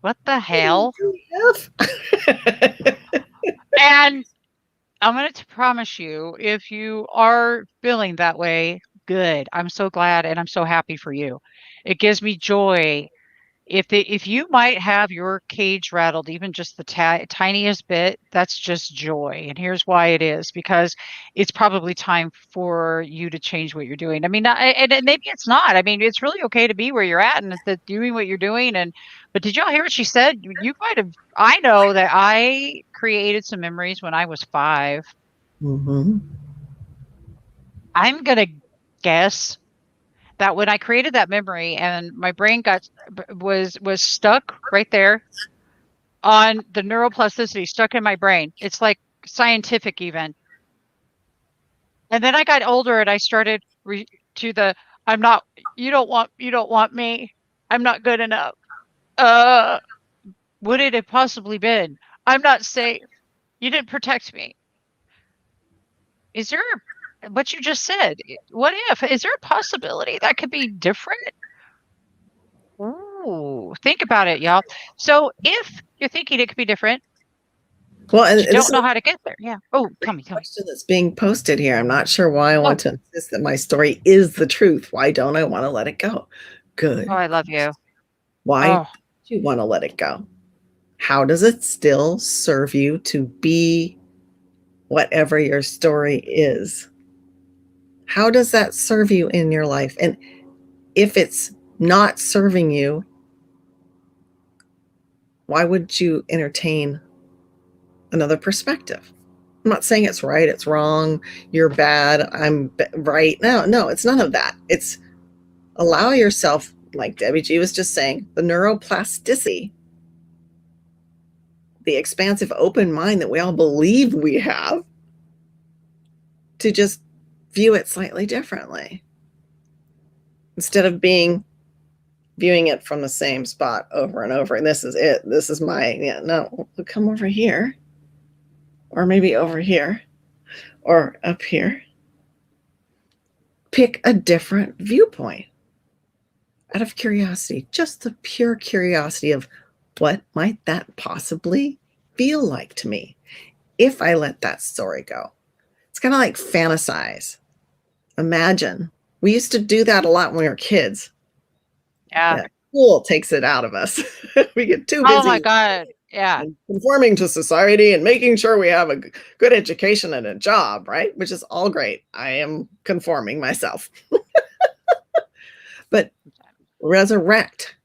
A: "What the hell?" And I'm going to promise you, if you are feeling that way, good. I'm so glad and I'm so happy for you. It gives me joy. If you might have your cage rattled even just the tiniest bit, that's just joy. And here's why it is, because it's probably time for you to change what you're doing. I mean, and maybe it's not. I mean, it's really okay to be where you're at and that doing what you're doing. But did y'all hear what she said? You might have. I know that I created some memories when I was 5.
B: Mm-hmm.
A: I'm gonna guess that when I created that memory and my brain was stuck right there on the neuroplasticity stuck in my brain. It's like scientific even. And then I got older and I started to the I'm not you don't want me. I'm not good enough. Uh would it have possibly been? I'm not safe. You didn't protect me. Is there what you just said? What if? Is there a possibility that could be different? Ooh, think about it, y'all. So if you're thinking it could be different,
B: Well,
A: but
B: and
A: you
B: this
A: don't
B: is
A: know how to get there. Yeah. Oh, tell me, tell me.
B: question that's being posted here. I'm not sure why I
A: Oh,
B: want to insist that my story is the truth. Why don't I want to let it go?
A: oh,
B: Good.
A: I love you.
B: Why do
A: Oh,
B: you want to let it go? How does it still serve you to be whatever your story is? How does that serve you in your life? And if it's not serving you, why would you entertain another perspective? I'm not saying it's right, it's wrong, you're bad, right. No, no, it's none of that. It's allow yourself, like Debbie G was just saying, the neuroplasticity, the expansive open mind that we all believe we have, to just view it slightly differently instead of viewing it from the same spot over and over. And this is it. This is my, yeah, no, come over here, or maybe over here, or up here. Pick a different viewpoint out of curiosity, just the pure curiosity of what might that possibly feel like to me if I let that story go. It's kind of like fantasize. Imagine. We used to do that a lot when we were kids.
A: Yeah.
B: School takes it out of us. We get too busy.
A: Oh my God. Yeah.
B: Conforming to society and making sure we have a good education and a job, right? Which is all great. I am conforming myself. But resurrect,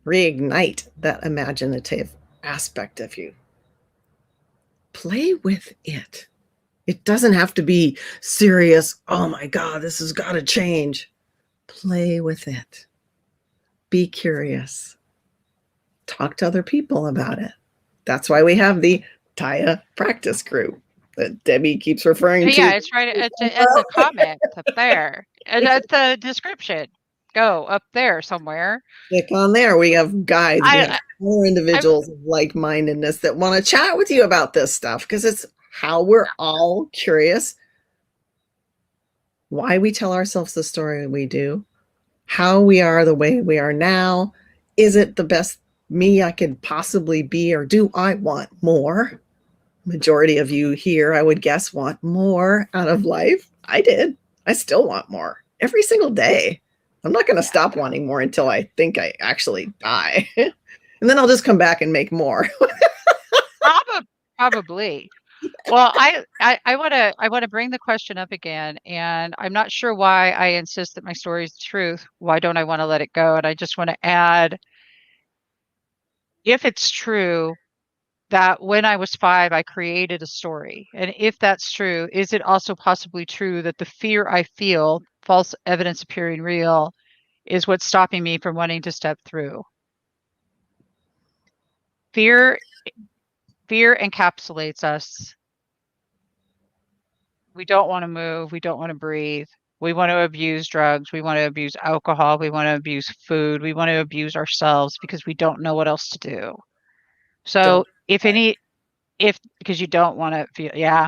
B: reignite that imaginative aspect of you. Play with it. It doesn't have to be serious. Oh my God, this has got to change. Play with it. Be curious. Talk to other people about it. That's why we have the Tya Practice group that Debbie keeps referring to.
A: Yeah, it's right at the comment up there. And at the description. Go up there somewhere.
B: Click on there. We have guides. We have more individuals of like-mindedness that want to chat with you about this stuff because it's how we're all curious why we tell ourselves the story we do, how we are the way we are now. Is it the best me I could possibly be, or do I want more? Majority of you here, I would guess, want more out of life. I did. I still want more every single day. I'm not going to stop wanting more until I think I actually die. And then I'll just come back and make more.
A: Probably. Well, I want to bring the question up again, and I'm not sure why I insist that my story is the truth. Why don't I want to let it go? And I just want to add, if it's true that when I was 5, I created a story, and if that's true, is it also possibly true that the fear I feel, false evidence appearing real, is what's stopping me from wanting to step through? Fear encapsulates us. We don't want to move. We don't want to breathe. We want to abuse drugs. We want to abuse alcohol. We want to abuse food. We want to abuse ourselves because we don't know what else to do. So because you don't want to feel, yeah.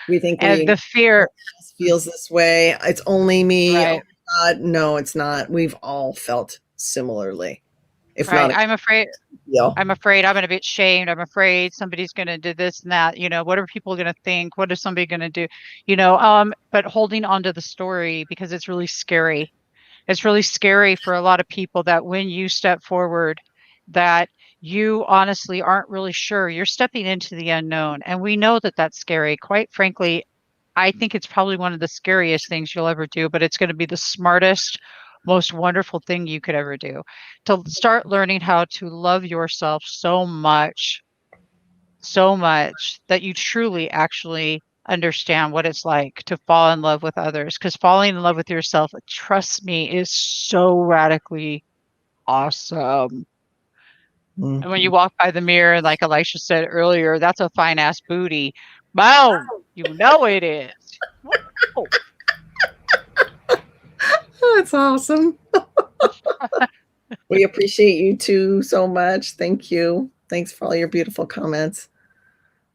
B: We think
A: The fear
B: feels this way. It's only me.
A: Right.
B: Oh God, no, it's not. We've all felt similarly. If
A: right.
B: not,
A: I'm afraid.
B: Yeah.
A: I'm afraid I'm going to be shamed. I'm afraid somebody's going to do this and that. What are people going to think? What is somebody going to do? But holding on to the story because it's really scary. It's really scary for a lot of people that when you step forward, that you honestly aren't really sure. You're stepping into the unknown. And we know that that's scary. Quite frankly, I think it's probably one of the scariest things you'll ever do, but it's going to be the smartest, most wonderful thing you could ever do. To start learning how to love yourself so much that you truly actually understand what it's like to fall in love with others. Because falling in love with yourself, trust me, is so radically awesome. And when you walk by the mirror, like Elisha said earlier, that's a fine ass booty. Wow, you know it is. Wow.
B: Oh, it's awesome. We appreciate you too so much. Thank you. Thanks for all your beautiful comments.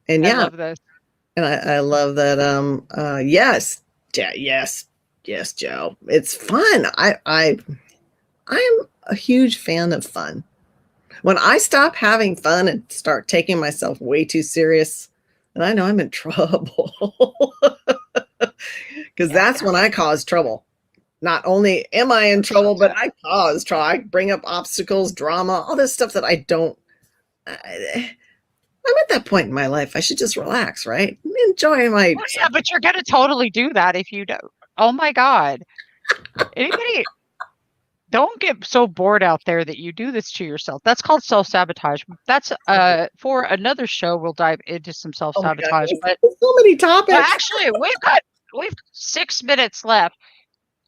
B: And
A: I love this.
B: And I love that. Yes, yes, Joe. It's fun. I'm a huge fan of fun. When I stop having fun and start taking myself way too serious, and I know I'm in trouble because that's when I cause trouble. Not only am I in trouble, but I cause trouble. I bring up obstacles, drama, all this stuff that I don't. I'm at that point in my life. I should just relax, right? Enjoy my.
A: Well, yeah, but you're gonna totally do that if you don't. Oh my God! Anybody? Don't get so bored out there that you do this to yourself. That's called self-sabotage. That's for another show. We'll dive into some self-sabotage. But
B: so many topics.
A: Well, actually, we've 6 minutes left.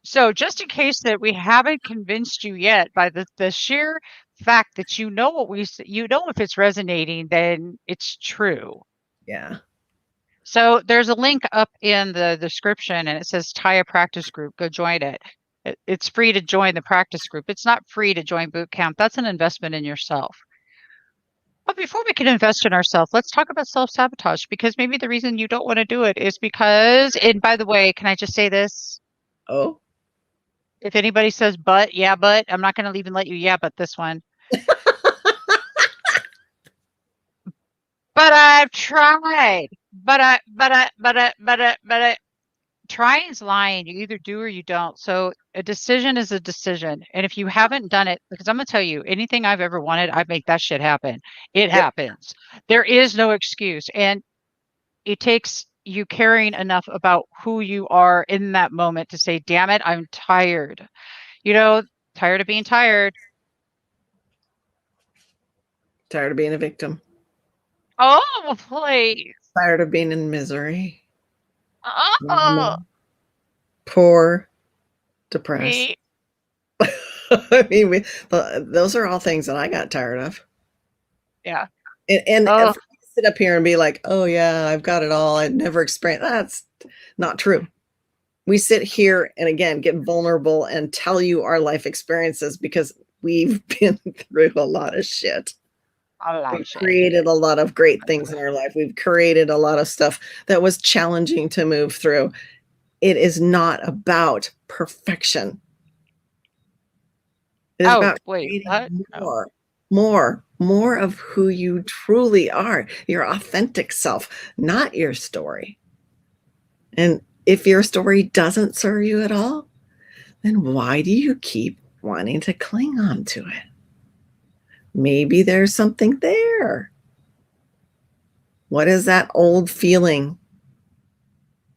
A: So just in case that we haven't convinced you yet by the sheer fact that you know what if it's resonating, then it's true.
B: Yeah.
A: So there's a link up in the description and it says Tya Practice Group. Go join it. It's free to join the practice group. It's not free to join boot camp. That's an investment in yourself. But before we can invest in ourselves, let's talk about self-sabotage, because maybe the reason you don't want to do it is because, and by the way, can I just say this?
B: Oh.
A: If anybody says, but, I'm not going to even let you, but this one. But I've tried. But trying's lying. You either do or you don't. So a decision is a decision. And if you haven't done it, because I'm gonna tell you, anything I've ever wanted, I make that shit happen. It
B: Yep.
A: happens. There is no excuse. And it takes you caring enough about who you are in that moment to say, damn it, I'm tired. You know, tired of being tired.
B: Tired of being a victim.
A: Oh, please.
B: Tired of being in misery.
A: Oh,
B: Poor, depressed.
A: me.
B: I mean, those are all things that I got tired of.
A: Yeah.
B: And
A: Oh,
B: if I sit up here and be like, "Oh yeah, I've got it all. I've never experienced." That's not true. We sit here and again get vulnerable and tell you our life experiences because we've been through a lot of shit.
A: a lot
B: We've
A: of shit.
B: created a lot of great things in our life. We've created a lot of stuff that was challenging to move through. It is not about perfection. It is
A: Oh,
B: about
A: wait, what?
B: creating
A: No.
B: more of who you truly are, your authentic self, not your story. And if your story doesn't serve you at all, then why do you keep wanting to cling on to it? Maybe there's something there. What is that old feeling?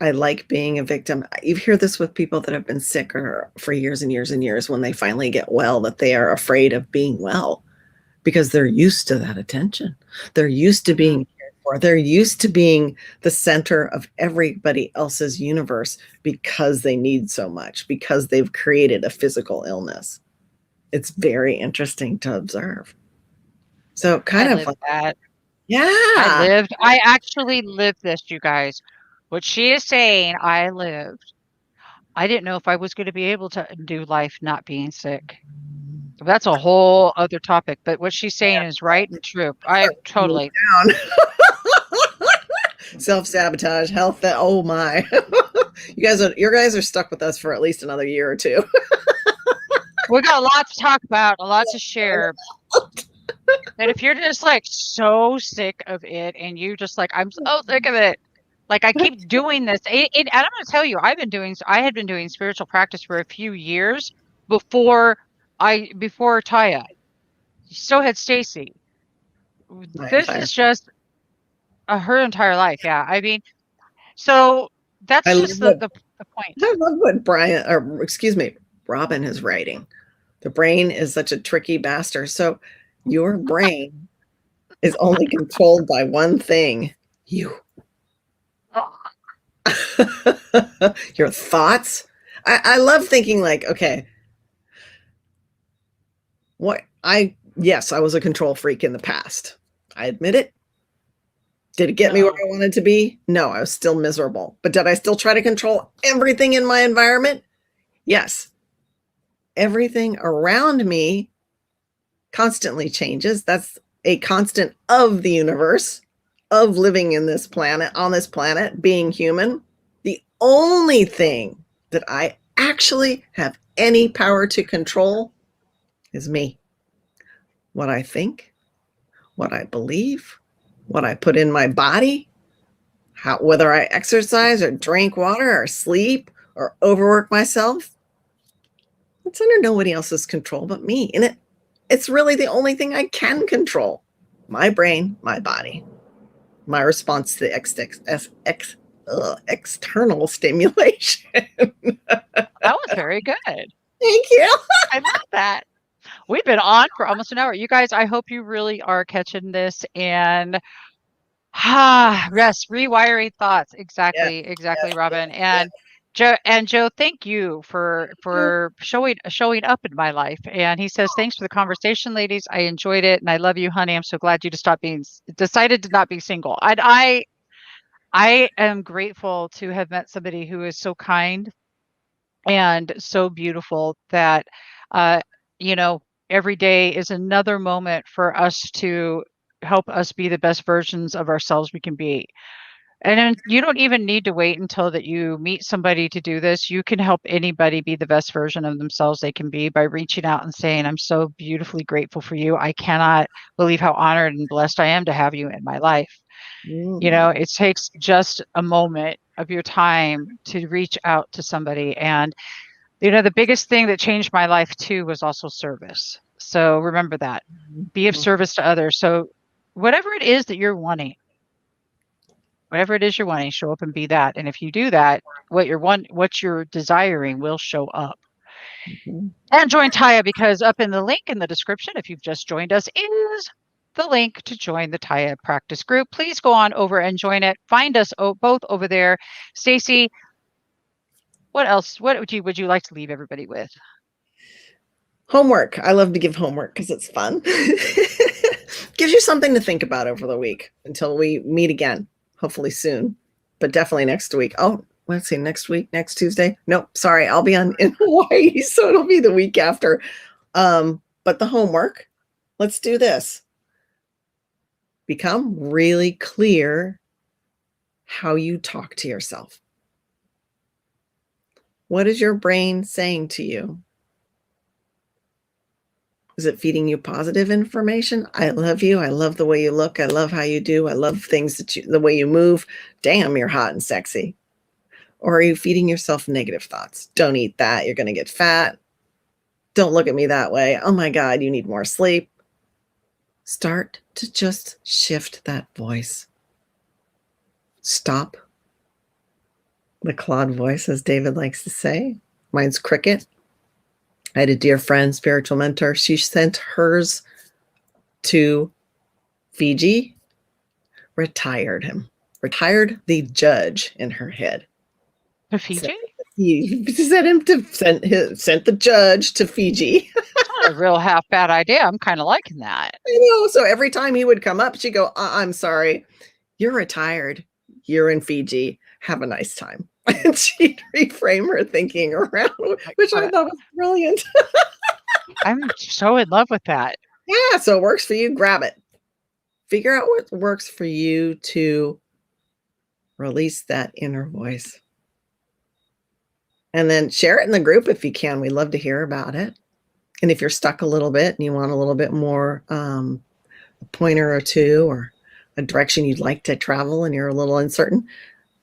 B: I like being a victim. You hear this with people that have been sick or for years and years and years when they finally get well, that they are afraid of being well because they're used to that attention. They're used to
A: Mhm.
B: being cared for. They're used to being the center of everybody else's universe because they need so much, because they've created a physical illness. It's very interesting to observe. So
A: I
B: kind of
A: lived
B: like,
A: that.
B: yeah,
A: I actually lived this, you guys. What she is saying, I lived. I didn't know if I was going to be able to do life not being sick. That's a whole other topic, but what she's saying is right and true. I totally,
B: down. Self-sabotage, health. Oh my. Your guys are stuck with us for at least another year or two.
A: we got a lot to talk about, a lot to share. And if you're just like so sick of it and you just like, I'm so sick of it. Like I keep doing this. And I'm going to tell you, I had been doing spiritual practice for a few years before before Tya. So had Stacie.
B: My
A: This
B: entire
A: is just her entire life. Yeah. I mean, so
B: I
A: that's
B: love
A: just
B: what
A: the point.
B: I love what Brian or excuse me, Robin is writing. The brain is such a tricky bastard. So your brain is only controlled by one thing, you.
A: Oh,
B: Your thoughts. I love thinking like, okay, yes, I was a control freak in the past. I admit it. Did it get me where
A: no.
B: I wanted to be? No, I was still miserable. But did I still try to control everything in my environment? Yes. Everything around me constantly changes. That's a constant of the universe, of living in this planet, on this planet, being human. The only thing that I actually have any power to control is me. What I think, what I believe, what I put in my body, whether I exercise or drink water or sleep or overwork myself. It's under nobody else's control but me. And it's really the only thing I can control. My brain, my body, my response to the external stimulation.
A: That was very good.
B: Thank you.
A: I love that. We've been on for almost an hour. You guys, I hope you really are catching this and yes, rewiring thoughts.
B: Yes,
A: Exactly, exactly,
B: yes,
A: Robin.
B: yes, yes.
A: And Joe, thank you for showing up in my life. And he says, thanks for the conversation, ladies. I enjoyed it, and I love you, honey. I'm so glad you decided to not be single. And I am grateful to have met somebody who is so kind and so beautiful that uh, you know, every day is another moment for us to help us be the best versions of ourselves we can be. And then you don't even need to wait until that you meet somebody to do this. You can help anybody be the best version of themselves they can be by reaching out and saying, I'm so beautifully grateful for you. I cannot believe how honored and blessed I am to have you in my life. It takes just a moment of your time to reach out to somebody. And, the biggest thing that changed my life too was also service. So remember that. Be of service to others. So whatever it is that you're wanting, show up and be that. And if you do that, what you're desiring will show up. And join Tya, because up in the link in the description, if you've just joined us, is the link to join the Tya Practice group. Please go on over and join it. Find us both over there. Stacie, what else? What would you like to leave everybody with?
B: Homework. I love to give homework because it's fun. Gives you something to think about over the week until we meet again, hopefully soon, but definitely next week. Oh, let's see, next week, next Tuesday. Nope, sorry, I'll be in Hawaii, so it'll be the week after. But the homework, let's do this. Become really clear how you talk to yourself. What is your brain saying to you? Is it feeding you positive information? I love you. I love the way you look. I love how you do. I love things the way you move. Damn, you're hot and sexy. Or are you feeding yourself negative thoughts? Don't eat that. You're going to get fat. Don't look at me that way. Oh my God, you need more sleep. Start to just shift that voice. Stop the Claude voice, as David likes to say. Mine's cricket. I had a dear friend, spiritual mentor. She sent hers to Fiji, retired the judge in her head.
A: To Fiji?
B: He sent the judge to Fiji.
A: Not a real half bad idea. I'm kind of liking that.
B: I know. So every time he would come up, she'd go, I'm sorry, you're retired. You're in Fiji. Have a nice time. And she'd reframe her thinking around, which I thought was brilliant.
A: I'm so in love with that.
B: Yeah, so it works for you. Grab it. Figure out what works for you to release that inner voice. And then share it in the group if you can. We'd love to hear about it. And if you're stuck a little bit and you want a little bit more, a pointer or two, or a direction you'd like to travel and you're a little uncertain,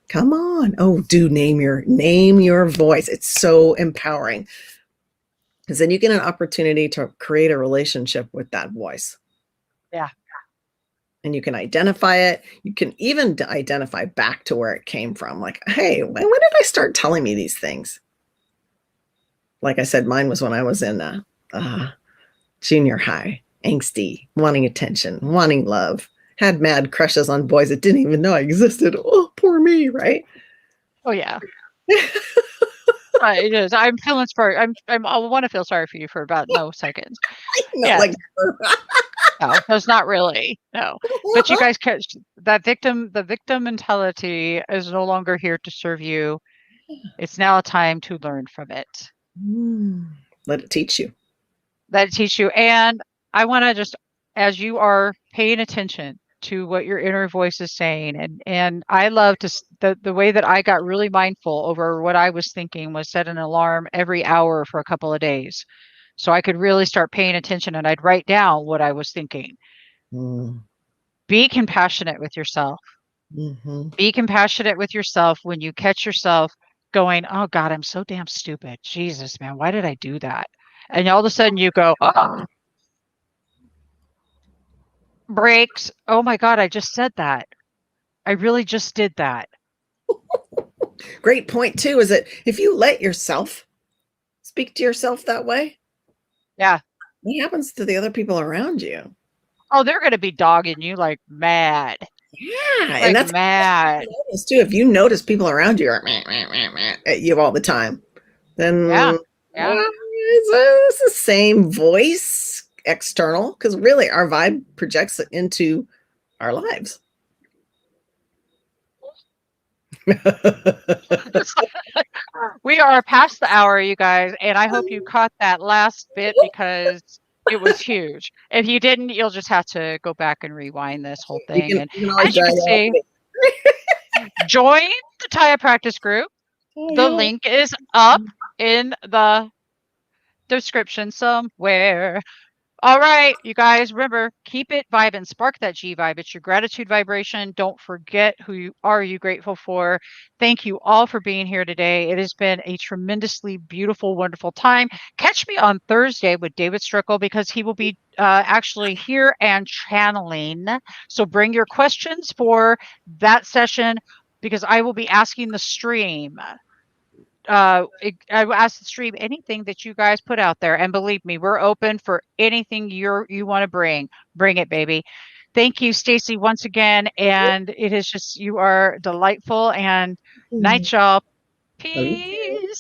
B: come on. Oh, do name your voice. It's so empowering. Because then you get an opportunity to create a relationship with that voice.
A: Yeah.
B: And you can identify it. You can even identify back to where it came from. Like, hey, when did I start telling me these things? Like I said, mine was when I was in junior high, angsty, wanting attention, wanting love, had mad crushes on boys that didn't even know I existed. Oh, poor me, right?
A: Oh, yeah. It is. I'm feeling sorry. I want to feel sorry for you for about no seconds.
B: Yeah. Like,
A: no, that's not really. No. But you guys catch that the victim mentality is no longer here to serve you. It's now a time to learn from it.
B: Let it teach you.
A: And I want to just, as you are paying attention to what your inner voice is saying, and I love the way that I got really mindful over what I was thinking was set an alarm every hour for a couple of days, so I could really start paying attention, and I'd write down what I was thinking. Be compassionate with yourself. Be compassionate with yourself when you catch yourself going, oh God, I'm so damn stupid. Jesus, man, why did I do that? And all of a sudden you go, oh, breaks. Oh my God, I just said that. I really just did that.
B: Great point too, is that if you let yourself speak to yourself that way,
A: yeah,
B: what happens to the other people around you?
A: Oh, they're going to be dogging you like mad.
B: Yeah,
A: like
B: and that's
A: mad
B: too. If you notice people around you are meh, meh, meh, meh, at you all the time, then
A: yeah.
B: It's the same voice external, because really our vibe projects into our lives.
A: We are past the hour, you guys, and I hope you caught that last bit because it was huge. If you didn't, you'll just have to go back and rewind this whole thing.
B: You can always
A: as you can see, Join the Tya Practice group. The link is up in the description somewhere. All right, you guys, remember, keep it vibing, spark that G vibe. It's your gratitude vibration. Don't forget who you are grateful for. Thank you all for being here today. It has been a tremendously beautiful, wonderful time. Catch me on Thursday with David Strickle because he will be actually here and channeling. So bring your questions for that session because I will be asking the stream. I will ask the stream anything that you guys put out there, and believe me, we're open for anything you want to bring it, baby. Thank you, Stacie, once again, and it is just, you are delightful, and night, y'all. Peace.